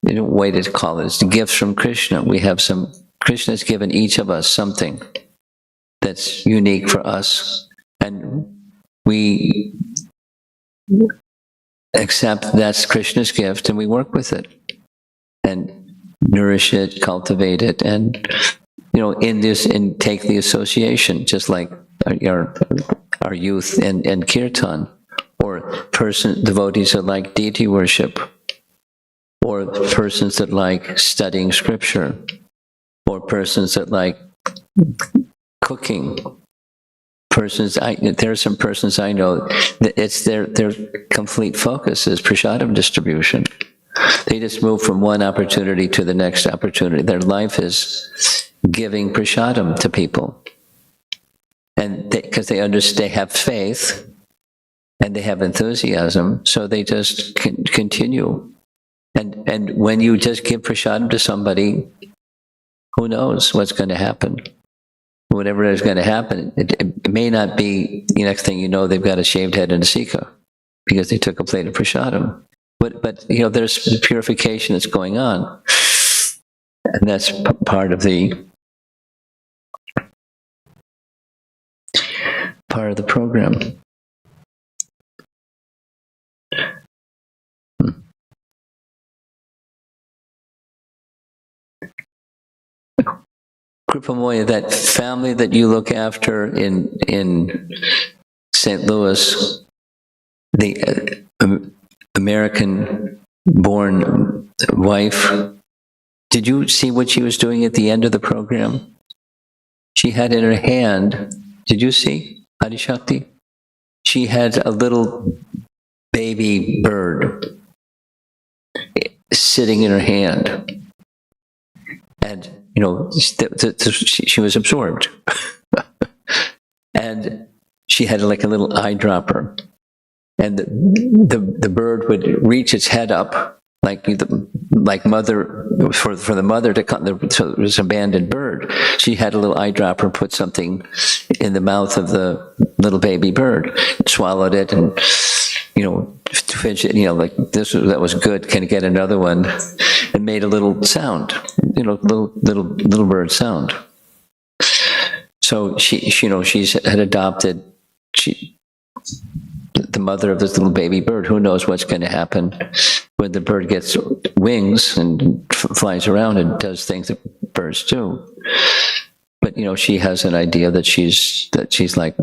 way to call it, it's the gifts from Krishna. We have some, Krishna has given each of us something that's unique for us, and we accept that's Krishna's gift, and we work with it and nourish it, cultivate it, and take the association, just like our youth and kirtan, or devotees that like deity worship, or persons that like studying scripture, or persons that like cooking. There are some persons I know that it's their complete focus is prasadam distribution. They just move from one opportunity to the next opportunity. Their life is giving prasadam to people, and because they understand, they have faith and they have enthusiasm, so they just continue. And when you just give prasadam to somebody, who knows what's going to happen? Whatever is going to happen, it may not be the next thing you know, they've got a shaved head and a sika because they took a plate of prasadam. But there's purification that's going on, and that's part of the program. Kripamoya, that family that you look after in St. Louis, the American-born wife, did you see what she was doing at the end of the program? She had in her hand, did you see, Adishakti? She had a little baby bird sitting in her hand. And she was absorbed. And she had like a little eyedropper. And the bird would reach its head up, like mother, for the mother to come. So it was an abandoned bird. She had a little eyedropper, put something in the mouth of the little baby bird, swallowed it, and fidget, like that was good. Can I get another one? And made a little sound, little bird sound. So she's had adopted the mother of this little baby bird. Who knows what's going to happen when the bird gets wings and flies around and does things that birds do. But she has an idea that she's like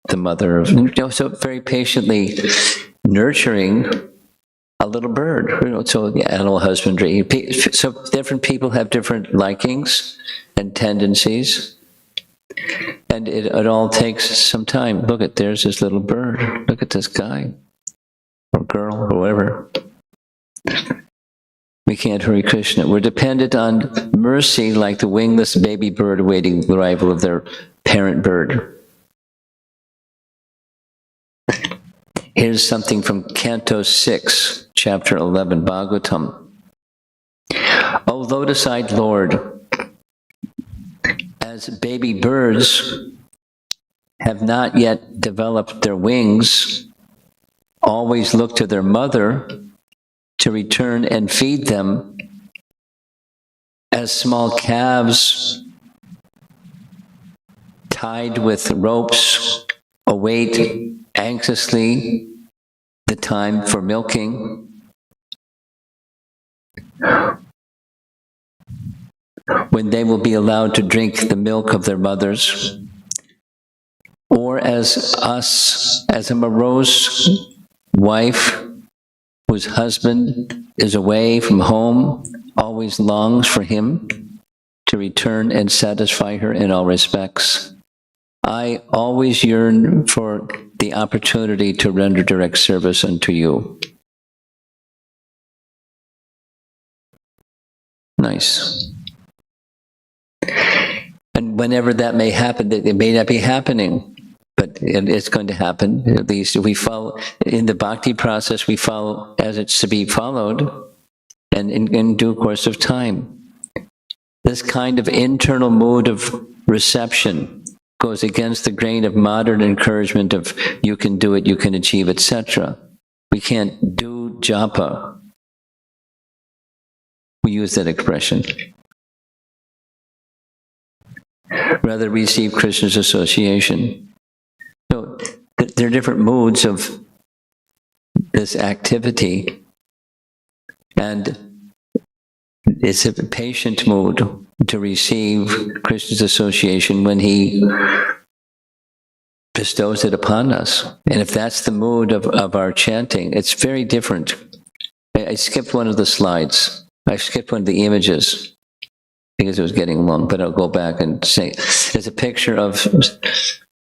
the mother of, so very patiently nurturing a little bird. So the animal husbandry. So different people have different likings and tendencies. And it all takes some time. Look at, there's this little bird. Look at this guy or girl or whatever. We can't hurry Krishna. We're dependent on mercy like the wingless baby bird awaiting the arrival of their parent bird. Here's something from Canto 6, Chapter 11, Bhagavatam. O lotus-eyed Lord, as baby birds have not yet developed their wings, always look to their mother to return and feed them, as small calves tied with ropes await anxiously the time for milking. When they will be allowed to drink the milk of their mothers, or as us, as a morose wife whose husband is away from home, always longs for him to return and satisfy her in all respects. I always yearn for the opportunity to render direct service unto you. Nice. And whenever that may happen, it may not be happening, but it's going to happen. At least if we follow, in the bhakti process, we follow as it's to be followed, and in due course of time. This kind of internal mood of reception goes against the grain of modern encouragement of you can do it, you can achieve, etc. We can't do japa. We use that expression. Rather receive Krishna's association. So there are different moods of this activity, and it's a patient mood to receive Krishna's association when he bestows it upon us. And if that's the mood of our chanting, it's very different. I skipped one of the slides. I skipped one of the images because it was getting long, but I'll go back and say, there's a picture of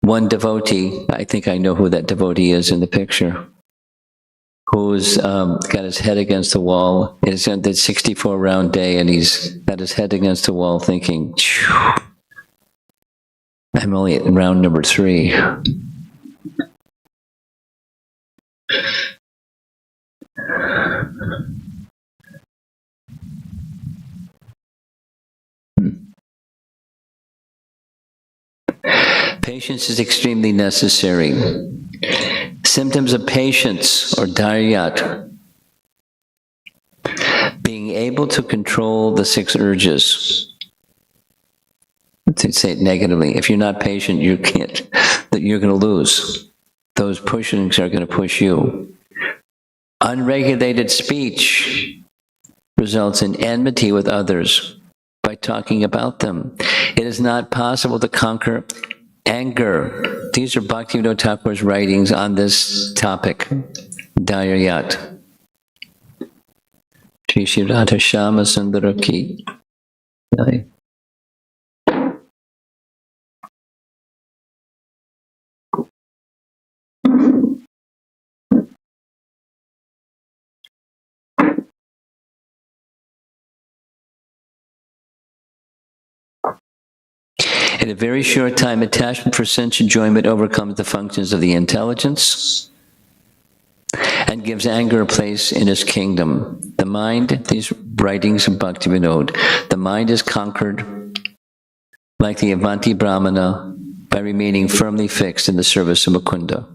one devotee. I think I know who that devotee is in the picture, who's got his head against the wall. It's on the 64-round day, and he's got his head against the wall thinking, I'm only at round number 3. Patience is extremely necessary. Symptoms of patience, or dharyat, being able to control the 6 urges. To say it negatively, if you're not patient, you can't, you're going to lose. Those pushings are going to push you. Unregulated speech results in enmity with others by talking about them. It is not possible to conquer anger. These are Bhaktivinoda Thakur's writings on this topic, dharyat. Shri Shri Radha Shyama Sundara Ki Jai. In a very short time, attachment for sense enjoyment overcomes the functions of the intelligence and gives anger a place in his kingdom. The mind, these writings of Bhaktivinoda, the mind is conquered like the Avanti Brahmana by remaining firmly fixed in the service of Mukunda.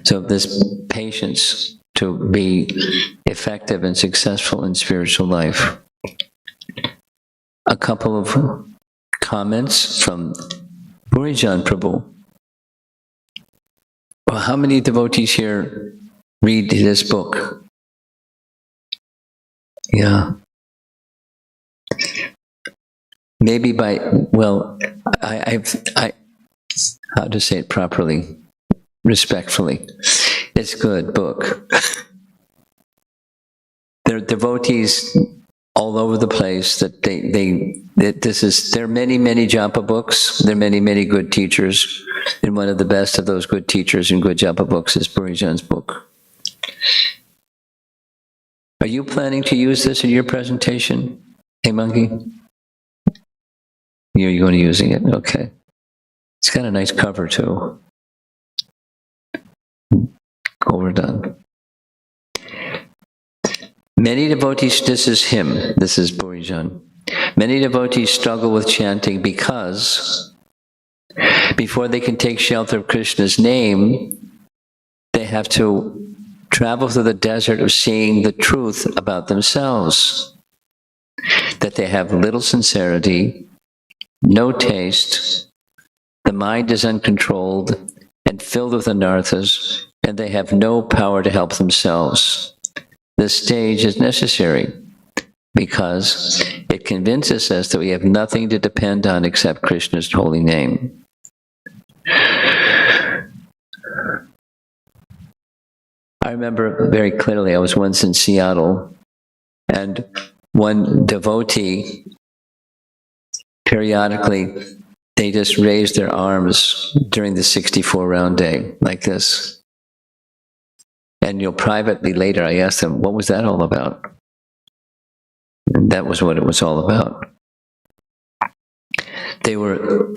So this patience to be effective and successful in spiritual life. A couple of comments from Purijan Prabhu. Well, how many devotees here read this book? Yeah. Maybe by, well, I how to say it properly, respectfully. It's a good book. There are devotees all over the place that there are many japa books. There are many good teachers. And one of the best of those good teachers and good japa books is Purijan's book. Are you planning to use this in your presentation? Hey, Monkey? You're going to be using it? Okay. It's got a nice cover, too. Overdone. Many devotees, this is him, this is Purijan. Many devotees struggle with chanting because before they can take shelter of Krishna's name, they have to travel through the desert of seeing the truth about themselves. That they have little sincerity, no taste, the mind is uncontrolled and filled with anarthas, and they have no power to help themselves. This stage is necessary because it convinces us that we have nothing to depend on except Krishna's holy name. I remember very clearly, I was once in Seattle, and one devotee, periodically, they just raised their arms during the 64-round day, like this. And privately later, I asked them, what was that all about? And that was what it was all about. They were,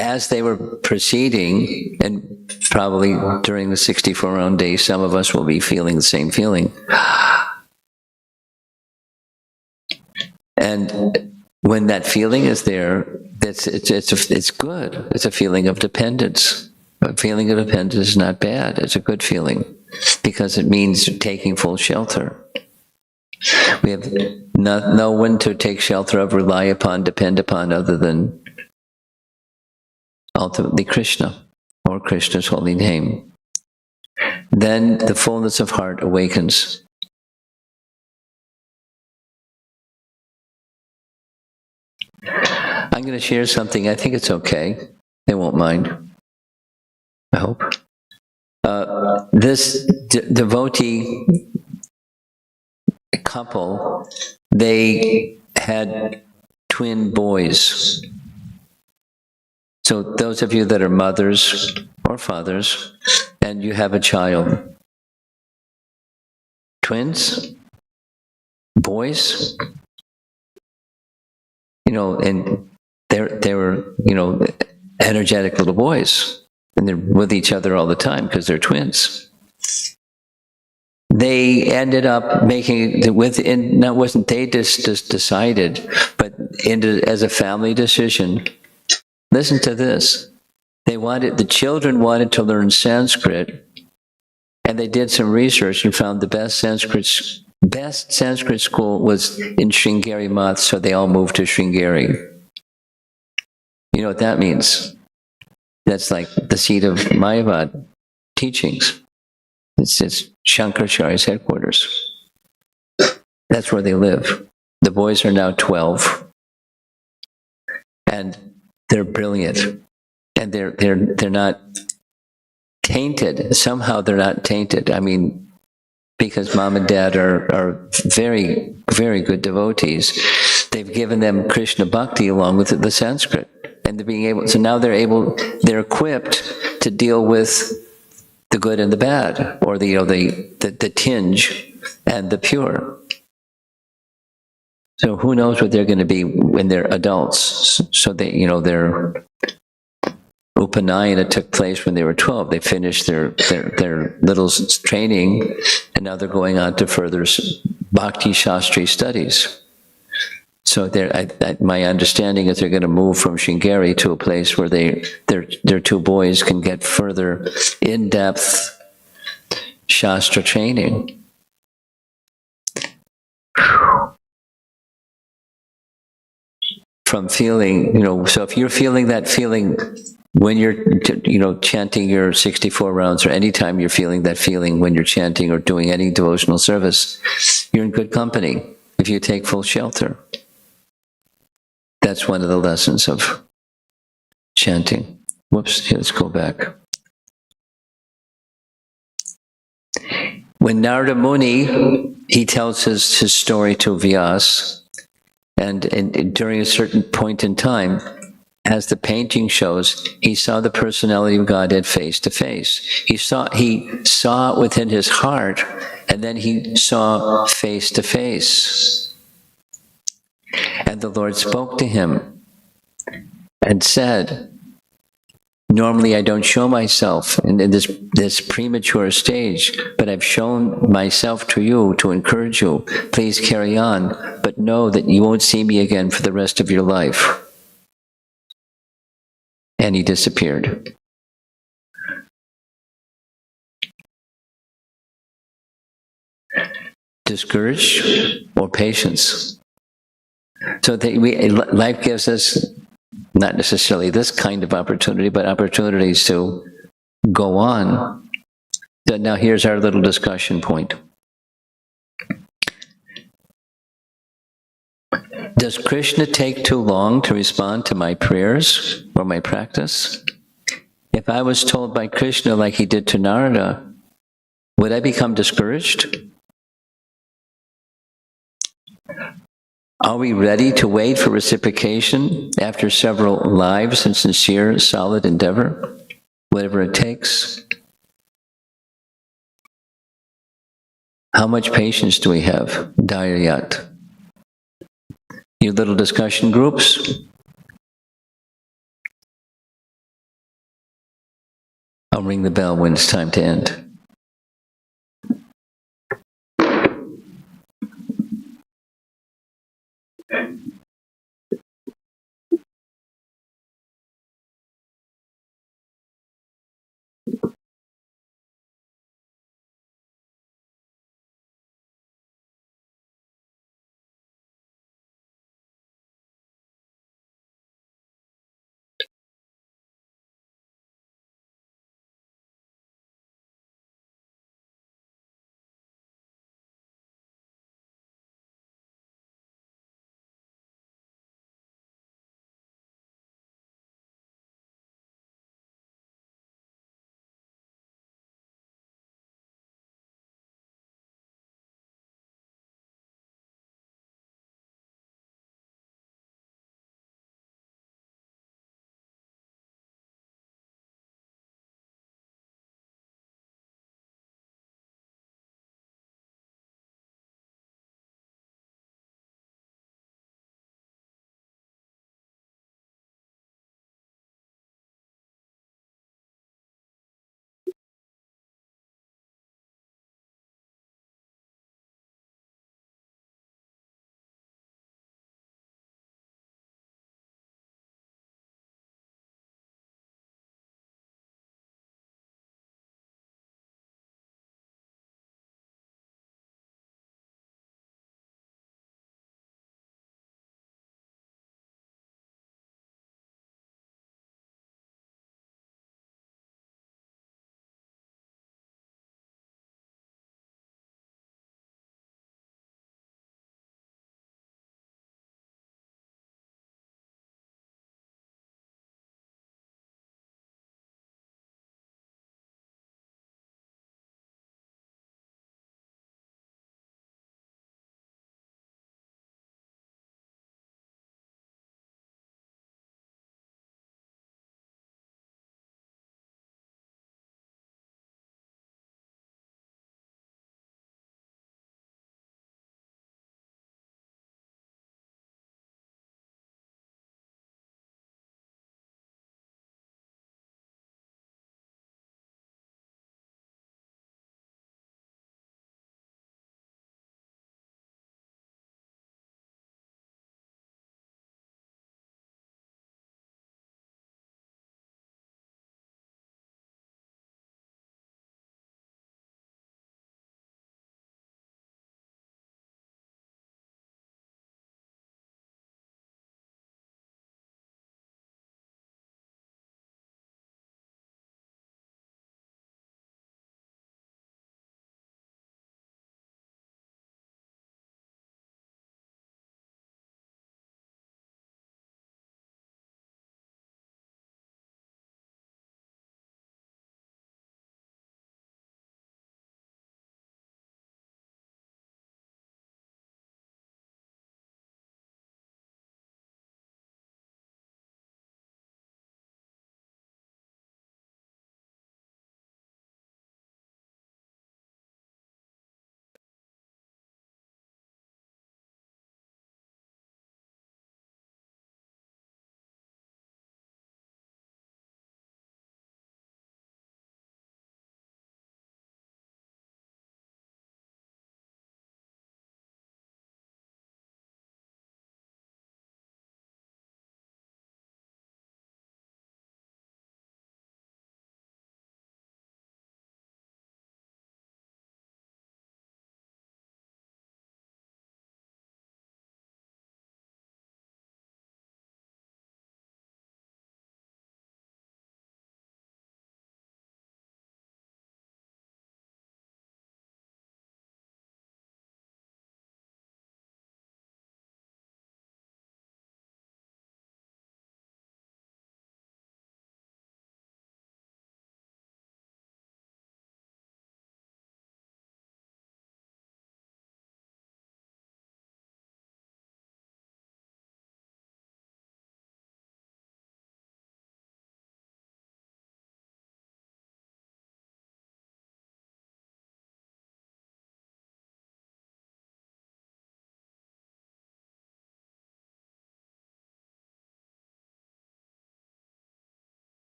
as they were proceeding, and probably during the 64-round day, some of us will be feeling the same feeling. And when that feeling is there, it's good. It's a feeling of dependence. A feeling of dependence is not bad. It's a good feeling because it means taking full shelter. We have no one to take shelter of, rely upon, depend upon other than ultimately Krishna or Krishna's holy name. Then the fullness of heart awakens. I'm going to share something. I think it's okay. They won't mind. I hope. This devotee couple, they had twin boys. So those of you that are mothers or fathers, and you have a child, twins, boys, and they were, energetic little boys. And they're with each other all the time because they're twins. They ended up making it within, that wasn't they just decided, but as a family decision. Listen to this. The children wanted to learn Sanskrit, and they did some research and found the best Sanskrit school was in Sringeri Math, so they all moved to Sringeri. You know what that means? That's like the seat of Mayavad teachings. It's Shankaracharya's headquarters. That's where they live. The boys are now 12, and they're brilliant, and they're not tainted. Somehow they're not tainted. I mean, because mom and dad are very, very good devotees. They've given them Krishna Bhakti along with the Sanskrit. And so now they're equipped to deal with the good and the bad, or the tinge and the pure. So who knows what they're going to be when they're adults? So they, their Upanayana took place when they were 12. They finished their little training, and now they're going on to further Bhakti Shastri studies. So my understanding is they're going to move from Sringeri to a place where their two boys can get further in-depth Shastra training. From feeling, so if you're feeling that feeling when you're, chanting your 64 rounds, or anytime you're feeling that feeling when you're chanting or doing any devotional service, you're in good company if you take full shelter. That's one of the lessons of chanting. Whoops, let's go back. When Narada Muni, he tells his story to Vyas, and during a certain point in time, as the painting shows, he saw the personality of Godhead face to face. He saw it within his heart, and then he saw face to face. And the Lord spoke to him and said, normally I don't show myself in this premature stage, but I've shown myself to you to encourage you. Please carry on, but know that you won't see me again for the rest of your life. And he disappeared. Discouraged or patience? So life gives us not necessarily this kind of opportunity, but opportunities to go on. Now here's our little discussion point. Does Krishna take too long to respond to my prayers or my practice? If I was told by Krishna like he did to Narada, would I become discouraged? Are we ready to wait for reciprocation after several lives in sincere, solid endeavor, whatever it takes? How much patience do we have? Dharyat. Your little discussion groups? I'll ring the bell when it's time to end.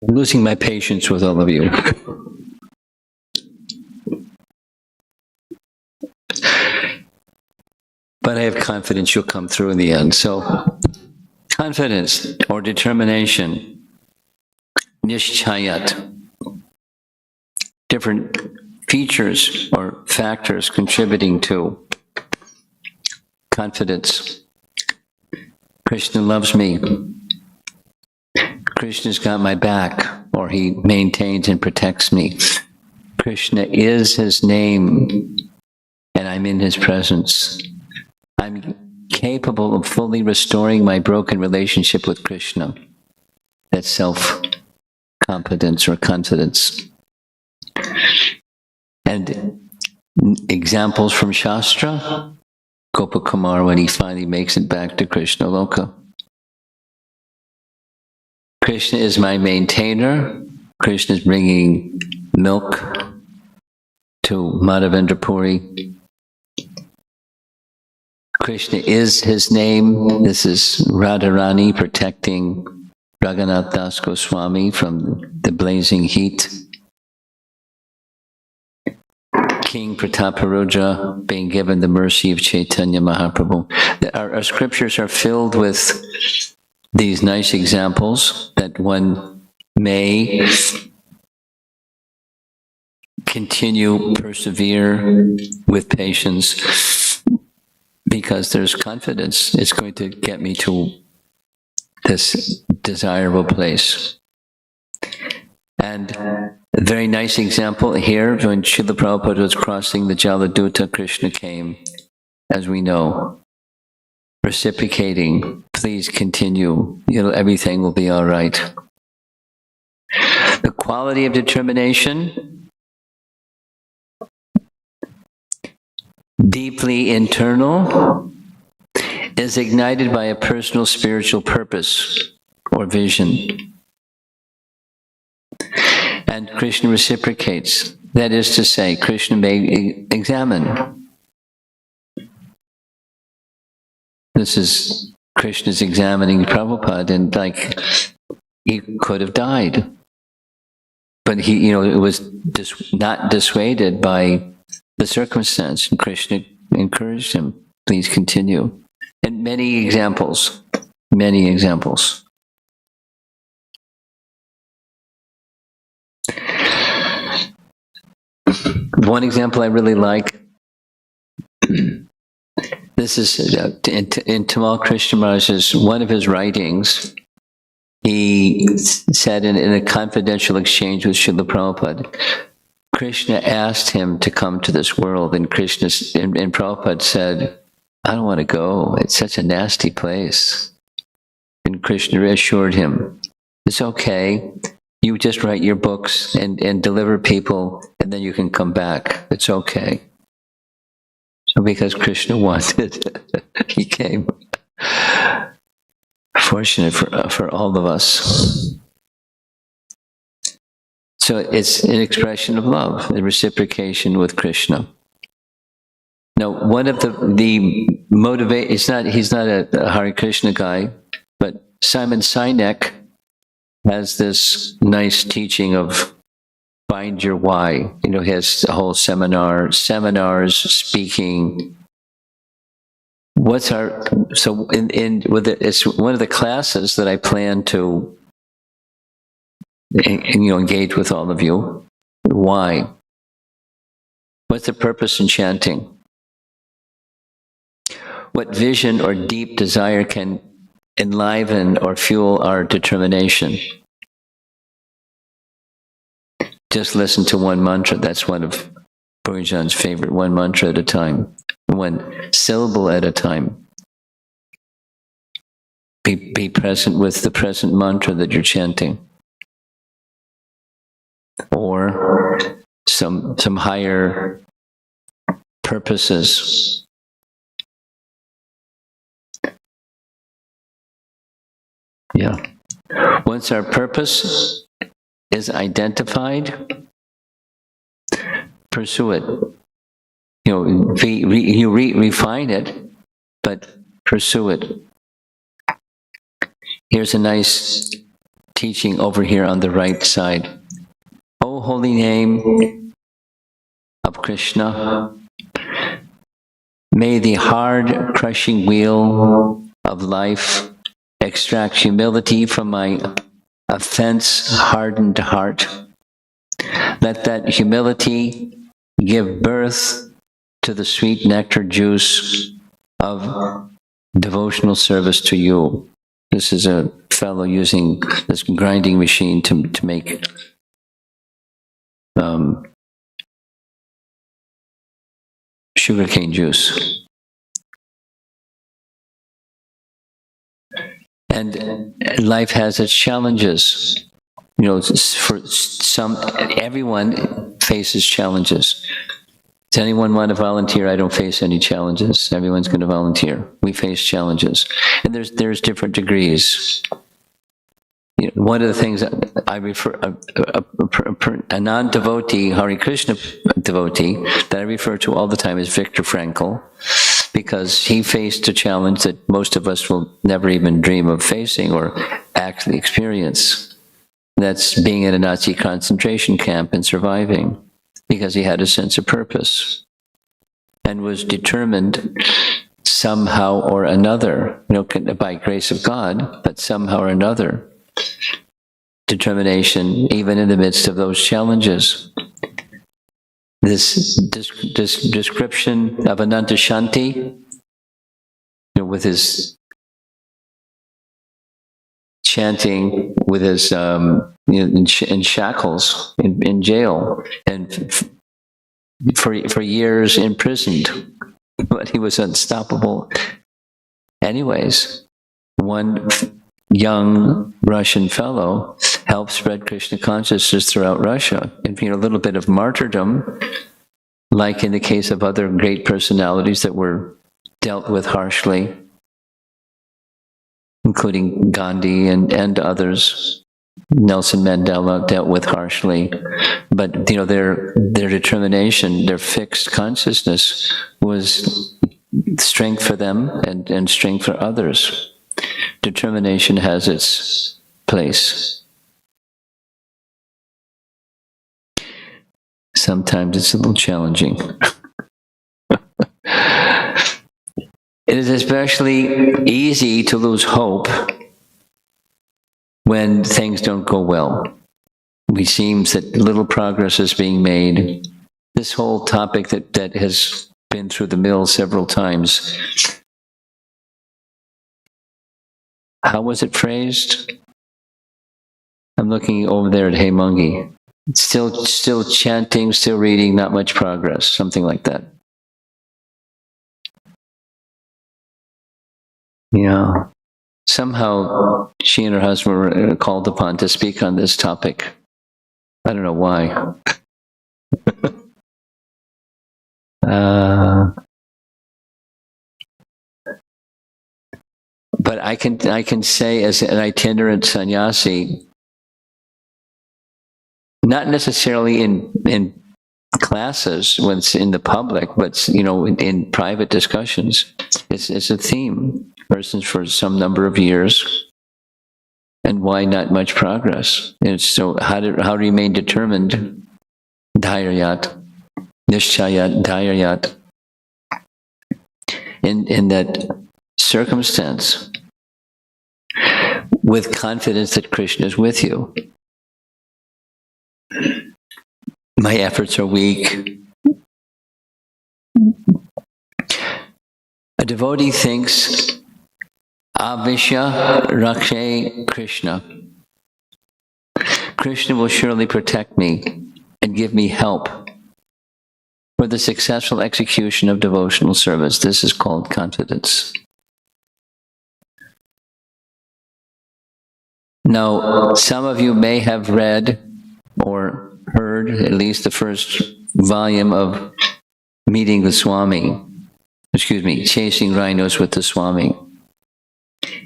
I'm losing my patience with all of you. But I have confidence you'll come through in the end. So, confidence or determination, nishchayat, different features or factors contributing to confidence. Krishna loves me. Krishna's got my back, or he maintains and protects me. Krishna is his name, and I'm in his presence. I'm capable of fully restoring my broken relationship with Krishna. That's self-confidence or confidence. And examples from Shastra, Gopakumar when he finally makes it back to Krishna Loka. Krishna is my maintainer. Krishna is bringing milk to Madhavendra Puri. Krishna is his name. This is Radharani protecting Raghunath Das Goswami from the blazing heat. King Prataparuja being given the mercy of Chaitanya Mahaprabhu. Our scriptures are filled with these nice examples that one may continue, persevere with patience, because there's confidence. It's going to get me to this desirable place. And a very nice example here, when Srila Prabhupada was crossing the Jaladuta, Krishna came, as we know, reciprocating, please continue, everything will be all right. The quality of determination, deeply internal, is ignited by a personal spiritual purpose or vision. And Krishna reciprocates. That is to say, Krishna may examine. This is Krishna's examining Prabhupada, and he could have died. But he, it was not dissuaded by the circumstance. And Krishna encouraged him, please continue. And many examples, many examples. One example I really like, this is in Tamal Krishna Maharaj's, one of his writings, he said in a confidential exchange with Srila Prabhupada, Krishna asked him to come to this world, and Prabhupada said, I don't want to go. It's such a nasty place. And Krishna reassured him, it's okay. You just write your books and deliver people, and then you can come back. It's okay. So because Krishna wanted, he came. Fortunate for all of us. So it's an expression of love, the reciprocation with Krishna. Now, one of the motivate, he's not a Hare Krishna guy, but Simon Sinek has this nice teaching of find your why. He has a whole seminars, speaking. It's one of the classes that I plan to engage with all of you. Why? What's the purpose in chanting? What vision or deep desire can enliven or fuel our determination? Just listen to one mantra. That's one of Bhujan's favorite. One mantra at a time. One syllable at a time. Be present with the present mantra that you're chanting. Or some higher purposes. Yeah. Once our purpose is identified, pursue it. Refine it, but pursue it. Here's a nice teaching over here on the right side. O holy name of Krishna, may the hard, crushing wheel of life extract humility from my offense-hardened heart. Let that humility give birth to the sweet nectar juice of devotional service to you. This is a fellow using this grinding machine to make sugarcane juice. And life has its challenges. You know, for everyone faces challenges. Does anyone want to volunteer? I don't face any challenges. Everyone's going to volunteer. We face challenges. And there's different degrees. You know, one of the things I refer, a non-devotee, Hare Krishna devotee, that I refer to all the time is Viktor Frankl, because he faced a challenge that most of us will never even dream of facing or actually experience. That's being in a Nazi concentration camp and surviving, because he had a sense of purpose and was determined somehow or another, you know, by grace of God, but somehow or another, determination even in the midst of those challenges. This description of Ananta Shanti, you know, with his chanting, with his you know, in shackles, in jail, and for years imprisoned, but he was unstoppable. Anyways, one young Russian fellow helped spread Krishna consciousness throughout Russia. And, you know, a little bit of martyrdom, like in the case of other great personalities that were dealt with harshly, including Gandhi and others. Nelson Mandela dealt with harshly, but, you know, their determination, their fixed consciousness was strength for them and strength for others. Determination has its place. Sometimes it's a little challenging. It is especially easy to lose hope when things don't go well. It seems that little progress is being made. This whole topic that has been through the mill several times. How was it phrased? I'm looking over there at Heymangi. Still chanting, still reading, not much progress, something like that. Yeah. Somehow she and her husband were called upon to speak on this topic. I don't know why. But I can say, as an itinerant sannyasi, not necessarily in classes when it's in the public, but, you know, in private discussions, it's a theme. Persons for some number of years, and why not much progress? And so how to remain determined, dhairyat, nishchayat, dhairyat, in that circumstance, with confidence that Krishna is with you. My efforts are weak. A devotee thinks, Avishya Rakshe Krishna. Krishna will surely protect me and give me help for the successful execution of devotional service. This is called confidence. Now, some of you may have read or heard at least the first volume of Meeting the Swami. Chasing Rhinos with the Swami.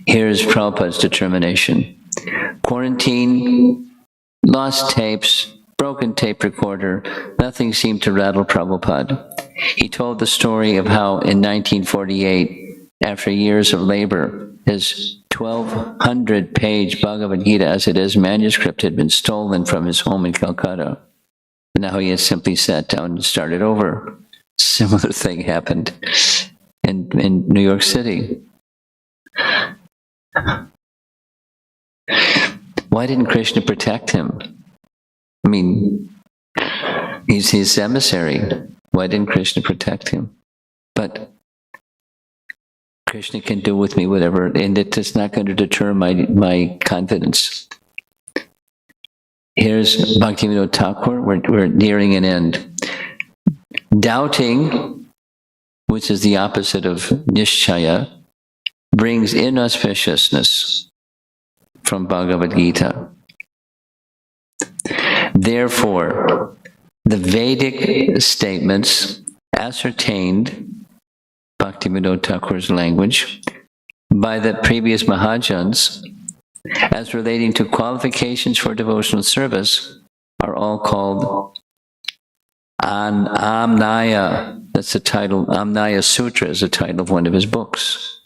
Here's Prabhupada's determination. Quarantine, lost tapes, broken tape recorder, nothing seemed to rattle Prabhupada. He told the story of how in 1948, after years of labor, his 1,200-page Bhagavad Gita as it is manuscript had been stolen from his home in Calcutta. And now he has simply sat down and started over. Similar thing happened in New York City. Why didn't Krishna protect him? I mean, he's his emissary. Why didn't Krishna protect him? But Krishna can do with me whatever, and it is not going to deter my confidence. Here's Bhaktivinoda Thakur. We're nearing an end. Doubting, which is the opposite of nishchaya, brings inauspiciousness from Bhagavad Gita. Therefore, the Vedic statements ascertained, Bhaktivinoda Thakur's language, by the previous Mahajans as relating to qualifications for devotional service are all called Amnaya. That's the title. Amnaya Sutra is the title of one of his books.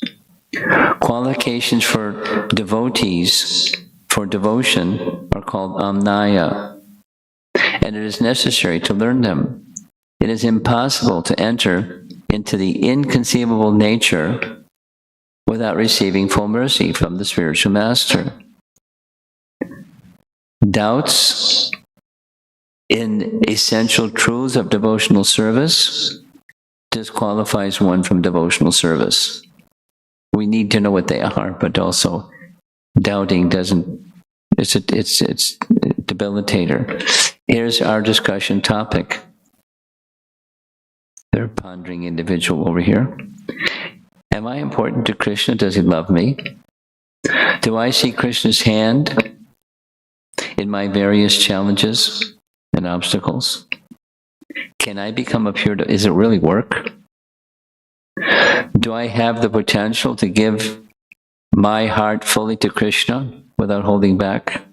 Qualifications for devotees for devotion are called Amnaya, and it is necessary to learn them. It is impossible to enter into the inconceivable nature without receiving full mercy from the spiritual master. Doubts in essential truths of devotional service disqualifies one from devotional service. We need to know what they are, but also doubting doesn't, it's debilitator. Here's our discussion topic. They're pondering individual over here. Am I important to Krishna? Does he love me? Do I see Krishna's hand in my various challenges and obstacles? Can I become a pure, is it really work? Do I have the potential to give my heart fully to Krishna without holding back?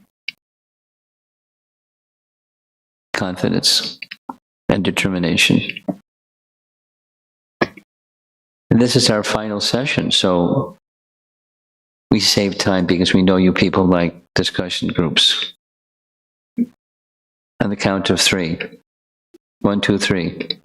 Confidence and determination. And this is our final session, so we save time because we know you people like discussion groups. On the count of 3. 1, 2, 3.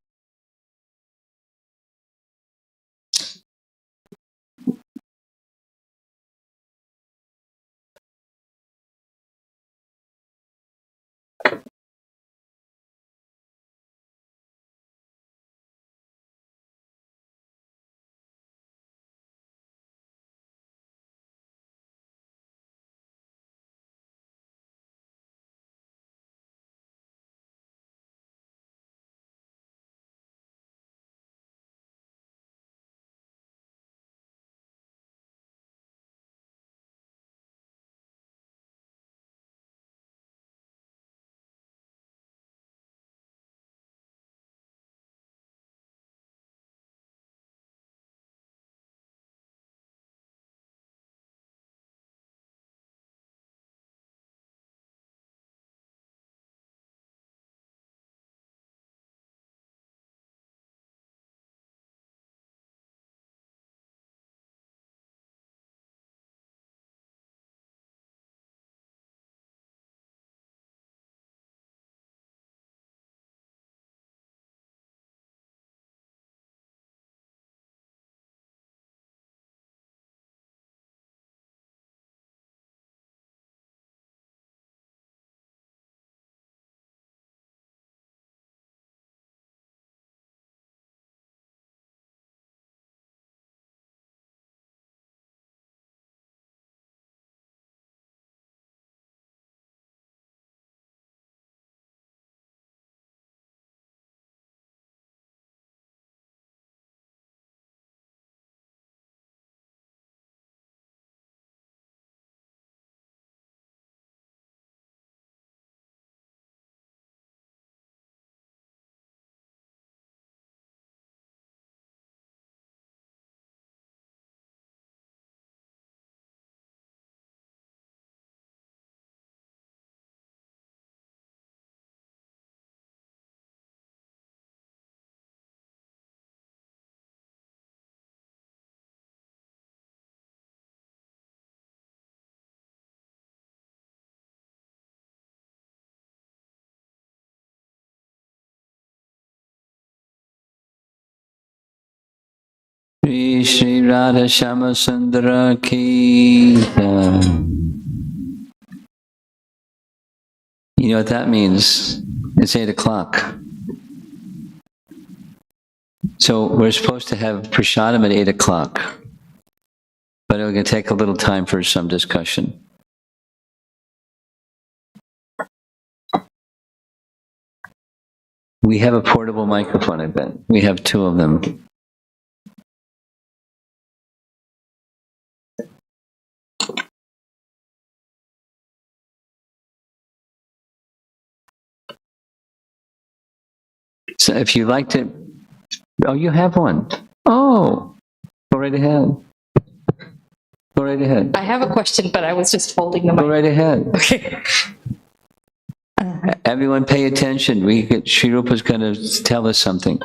Radha Shama Sundara ki jai. You know what that means? It's 8 o'clock. So we're supposed to have prasadam at 8 o'clock. But we're going to take a little time for some discussion. We have a portable microphone, I bet. We have 2 of them. So if you like to... Oh, you have one. Oh, go right ahead. Go right ahead. I have a question, but I was just holding the mic. Go right ahead. Okay. Everyone pay attention. Sri Rupa's going to tell us something.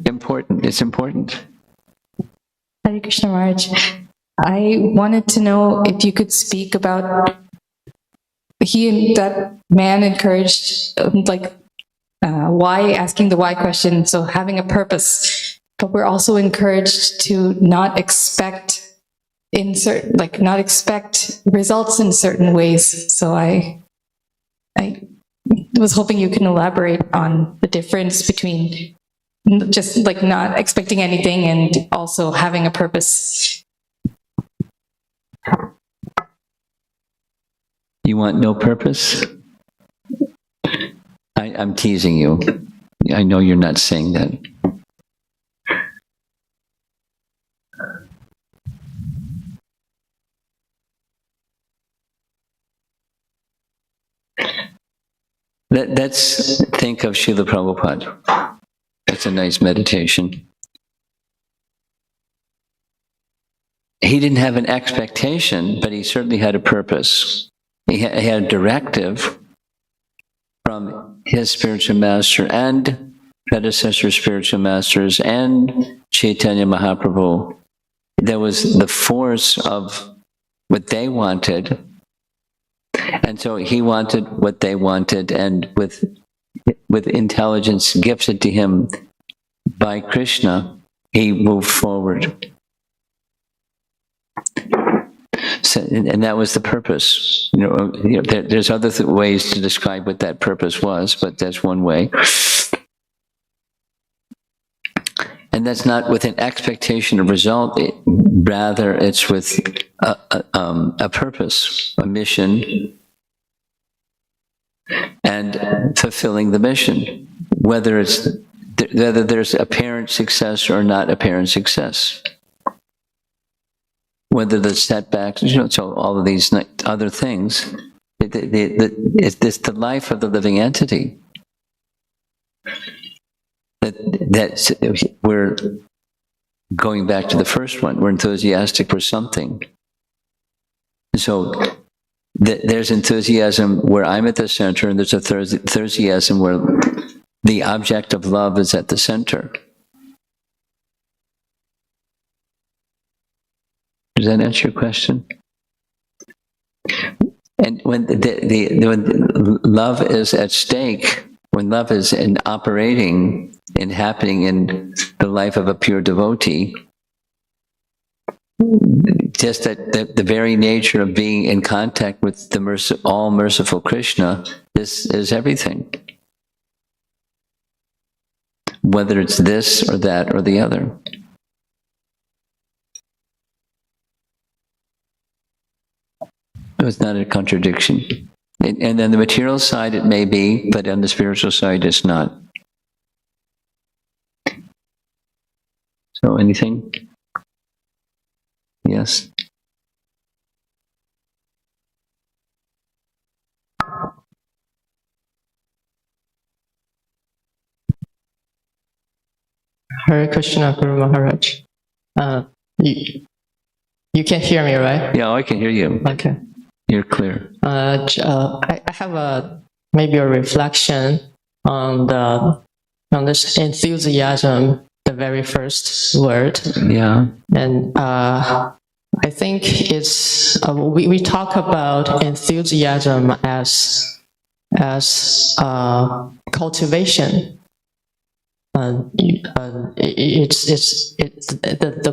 Important. It's important. Hare Krishna Maharaj. I wanted to know if you could speak about that man encouraged, why, asking the why question, so having a purpose, but we're also encouraged to not expect not expect results in certain ways. So I was hoping you can elaborate on the difference between just not expecting anything and also having a purpose. You want no purpose? I'm teasing you. I know you're not saying that. Let's think of Srila Prabhupada. That's a nice meditation. He didn't have an expectation, but he certainly had a purpose. He had a directive from his spiritual master and predecessor spiritual masters and Chaitanya Mahaprabhu. There was the force of what they wanted. And so he wanted what they wanted, and with intelligence gifted to him by Krishna, he moved forward. So, and that was the purpose. There's other ways to describe what that purpose was, but that's one way. And that's not with an expectation of result. Rather, it's with a purpose, a mission, and fulfilling the mission. Whether there's apparent success or not apparent success. Whether the setbacks, so all of these other things, it's the life of the living entity. That's we're going back to the first one. We're enthusiastic for something. So there's enthusiasm where I'm at the center, and there's enthusiasm where the object of love is at the center. Does that answer your question? And when when love is at stake, when love is operating and happening in the life of a pure devotee, just that the very nature of being in contact with the all merciful Krishna is everything. Whether it's this or that or the other. It's not a contradiction. And then the material side it may be, but on the spiritual side it's not. So anything? Yes? Hare Krishna, Guru Maharaj. You can hear me, right? Yeah, I can hear you. Okay. You're clear. I have maybe a reflection on this enthusiasm, the very first word. Yeah. And I think it's we talk about enthusiasm as cultivation. the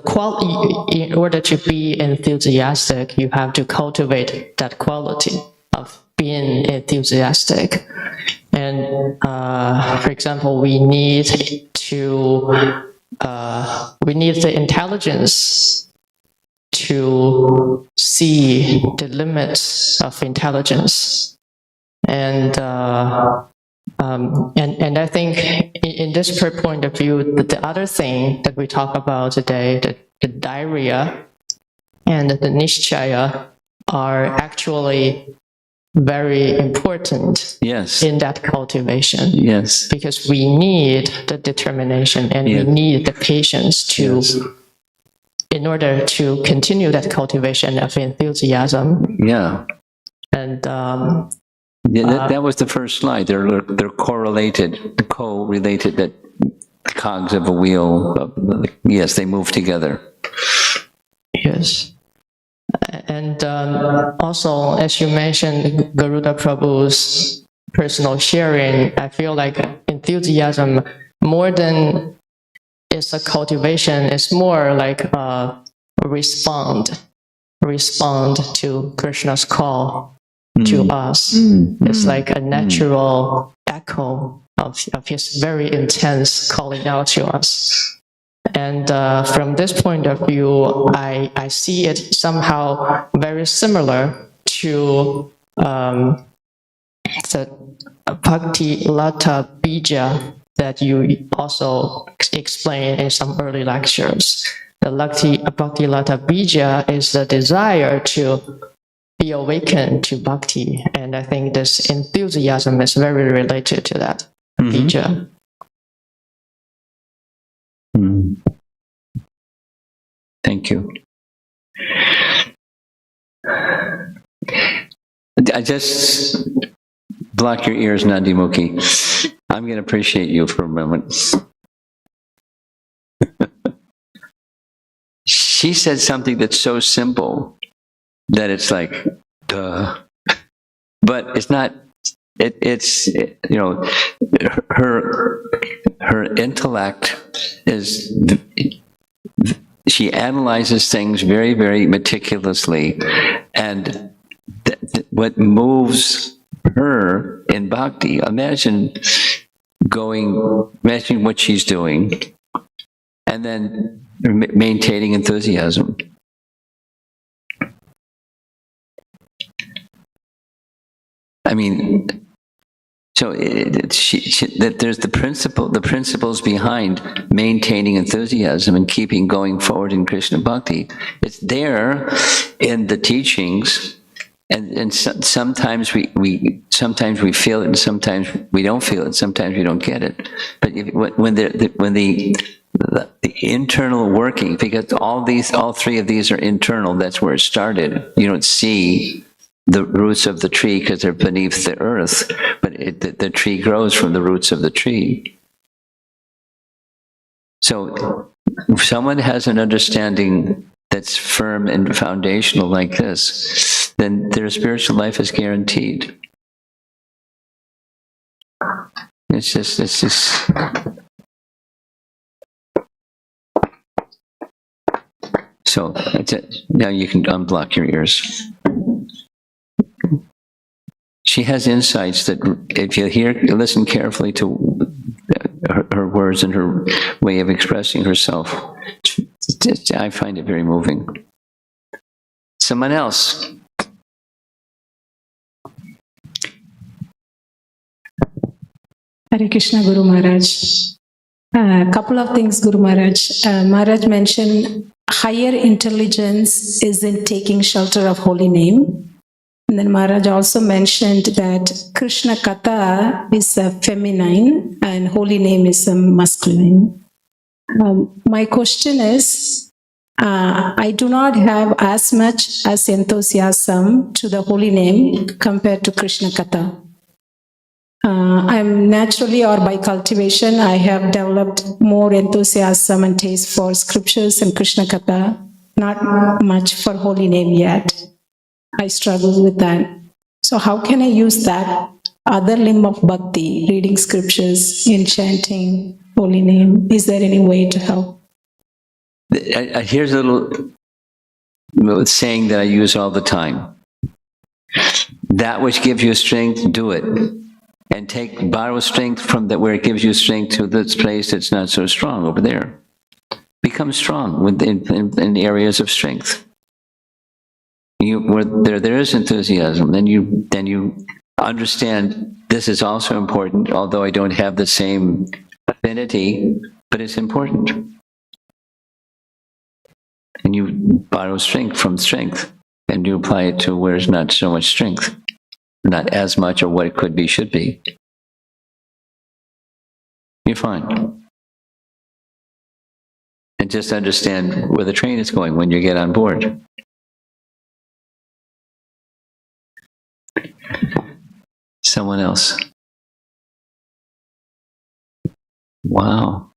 quality. In order to be enthusiastic, you have to cultivate that quality of being enthusiastic. And for example, we need the intelligence to see the limits of intelligence. And I think in this point of view, the other thing that we talk about today, the diarrhea and the nishchaya, are actually very important Yes. in that cultivation. Yes. Because we need the determination and we need the patience to, in order to continue that cultivation of enthusiasm. Yeah. And that was the first slide. They're correlated, co-related, that cogs of a wheel. Yes, they move together. yes. And also, as you mentioned, Garuda Prabhu's personal sharing, I feel like enthusiasm, more than it's a cultivation, it's more like a respond to Krishna's call to us. It's like a natural echo of his very intense calling out to us. And from this point of view, I see it somehow very similar to the Bhakti Lata Bija that you also explained in some early lectures. The Bhakti Lata Bija is the desire to be awakened to bhakti. And I think this enthusiasm is very related to that bija. Thank you. I just block your ears, Nandimukhi. I'm going to appreciate you for a moment. She said something that's so simple that it's like, duh. But it's not, it's, you know, her intellect is, she analyzes things very, very meticulously. And what moves her in bhakti, imagine what she's doing and then maintaining enthusiasm. I mean, so there's the principles behind maintaining enthusiasm and keeping going forward in Krishna bhakti. It's there in the teachings, and sometimes we feel it, and sometimes we don't feel it, sometimes we don't get it. But when the internal working, because all three of these are internal, that's where it started. You don't see the roots of the tree because they're beneath the earth, but the tree grows from the roots of the tree. So if someone has an understanding that's firm and foundational like this, then their spiritual life is guaranteed. It's just so that's it. Now you can unblock your ears. She has insights that, if you listen carefully to her words and her way of expressing herself, I find it very moving. Someone else. Hare Krishna, Guru Maharaj. A couple of things, Guru Maharaj. Maharaj mentioned higher intelligence is in taking shelter of holy name. And then Maharaj also mentioned that Krishna Katha is a feminine and holy name is a masculine. My question is, I do not have as much as enthusiasm to the holy name compared to Krishna Katha. I'm naturally, or by cultivation, I have developed more enthusiasm and taste for scriptures and Krishna Katha, not much for holy name yet. I struggle with that. So how can I use that other limb of bhakti, reading scriptures, enchanting, holy name? Is there any way to help? Here's a little saying that I use all the time. That which gives you strength, do it. And borrow strength from that where it gives you strength to this place that's not so strong over there. Become strong in areas of strength. Where there is enthusiasm, then you understand this is also important, although I don't have the same affinity, but it's important. And you borrow strength from strength, and you apply it to where there's not so much strength, not as much, or what it could be, should be. You're fine. And just understand where the train is going when you get on board. Someone else. Wow.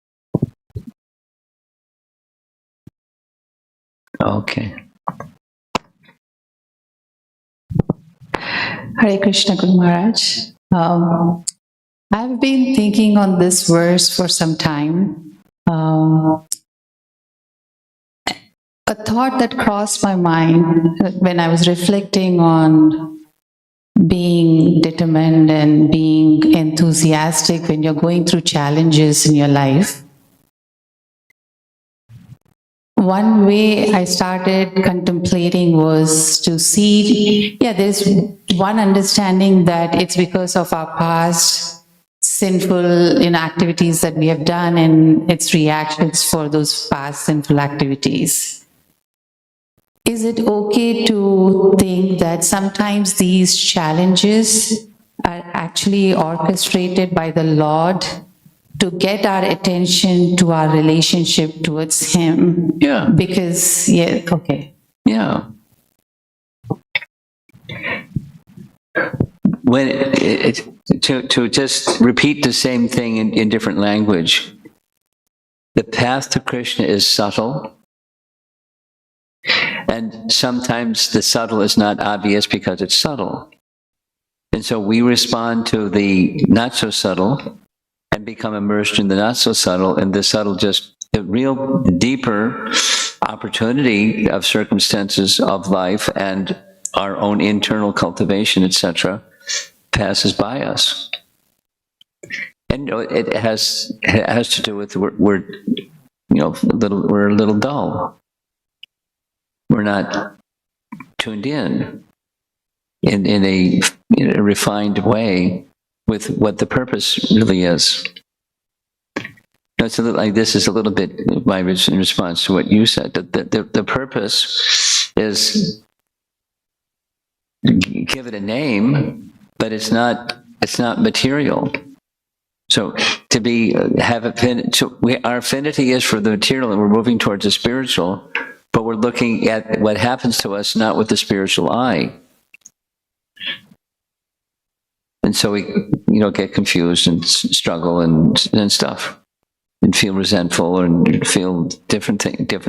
Okay. Hare Krishna, Guru Maharaj. I've been thinking on this verse for some time. A thought that crossed my mind when I was reflecting on being determined and being enthusiastic when you're going through challenges in your life. One way I started contemplating was to see, there's one understanding that it's because of our past sinful activities that we have done and its reactions for those past sinful activities. Is it okay to think that sometimes these challenges are actually orchestrated by the Lord to get our attention to our relationship towards Him? Yeah. Because, okay. Yeah. When to just repeat the same thing in different language, the path to Krishna is subtle. And sometimes the subtle is not obvious because it's subtle. And so we respond to the not so subtle and become immersed in the not so subtle, and the subtle the real deeper opportunity of circumstances of life and our own internal cultivation, etc., passes by us. And it has to do with we're a little dull. We're not tuned in a refined way with what the purpose really is. It's a little like this is a little bit my response to what you said. The purpose is give it a name, but it's not material. So our affinity is for the material, and we're moving towards the spiritual. But we're looking at what happens to us not with the spiritual eye. And so we, get confused and struggle and stuff, and feel resentful and feel different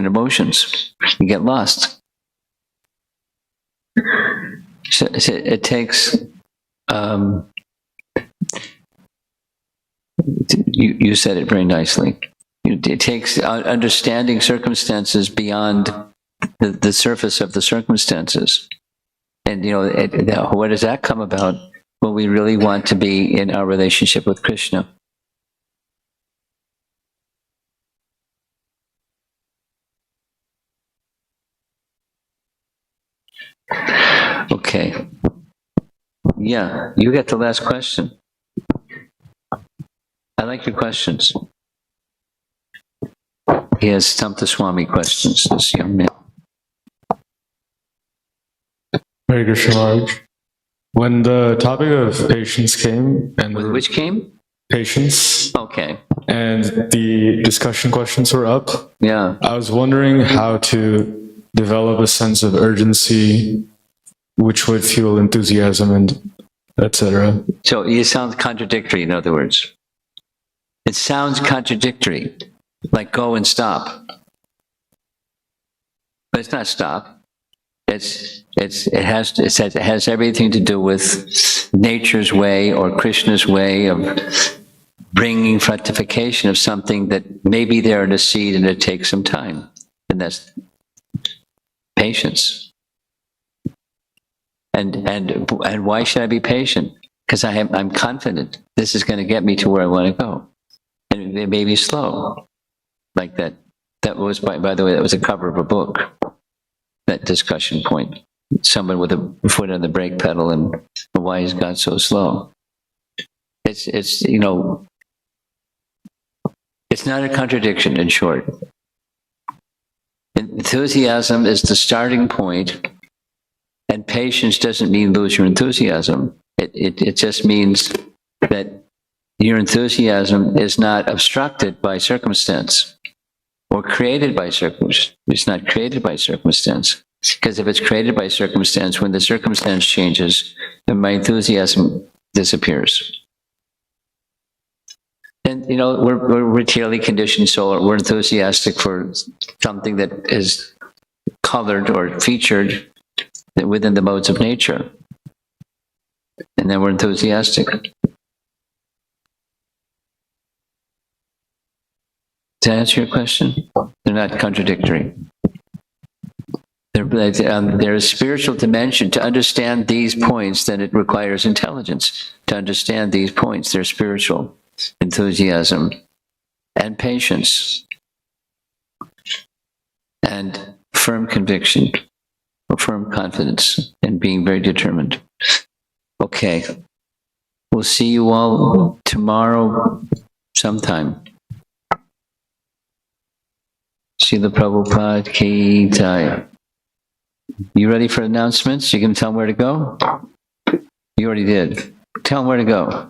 emotions. You get lost. So it takes, you said it very nicely. It takes understanding circumstances beyond the surface of the circumstances. And, where does that come about? When we really want to be in our relationship with Krishna. Okay. Yeah, you get the last question. I like your questions. He has Tamta Swami questions, this young man. Hare Krishna Maharaj. When the topic of patience came, and Which came? Patience, Okay. and the discussion questions were up, Yeah. I was wondering how to develop a sense of urgency which would fuel enthusiasm and etc. So you sound contradictory, in other words. It sounds contradictory, like go and stop. But it's not stop. It has everything to do with nature's way or Krishna's way of bringing fructification of something that may be there in a seed and it takes some time. And that's patience. And why should I be patient? Because I'm confident this is going to get me to where I want to go. And it may be slow, like that. That was, by the way, that was a cover of a book, that discussion point. Someone with a foot on the brake pedal, and why is God so slow? It's you know, it's not a contradiction, in short. Enthusiasm is the starting point, and patience doesn't mean lose your enthusiasm. It just means that your enthusiasm is not obstructed by circumstance or created by circumstance. It's not created by circumstance. Because if it's created by circumstance, when the circumstance changes, then my enthusiasm disappears. And, you know, we're materially conditioned soul. We're enthusiastic for something that is colored or featured within the modes of nature. And then we're enthusiastic. Does that answer your question? They're not contradictory. There is spiritual dimension. To understand these points, then it requires intelligence. To understand these points, they're spiritual. Enthusiasm and patience and firm conviction or firm confidence and being very determined. Okay. We'll see you all tomorrow sometime. Srila Prabhupada Ki Jai. You ready for announcements? You can tell them where to go? You already did. Tell them where to go.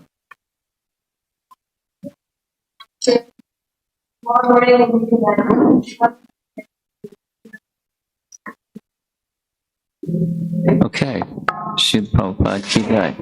Okay. Srila Prabhupada Ki Jai.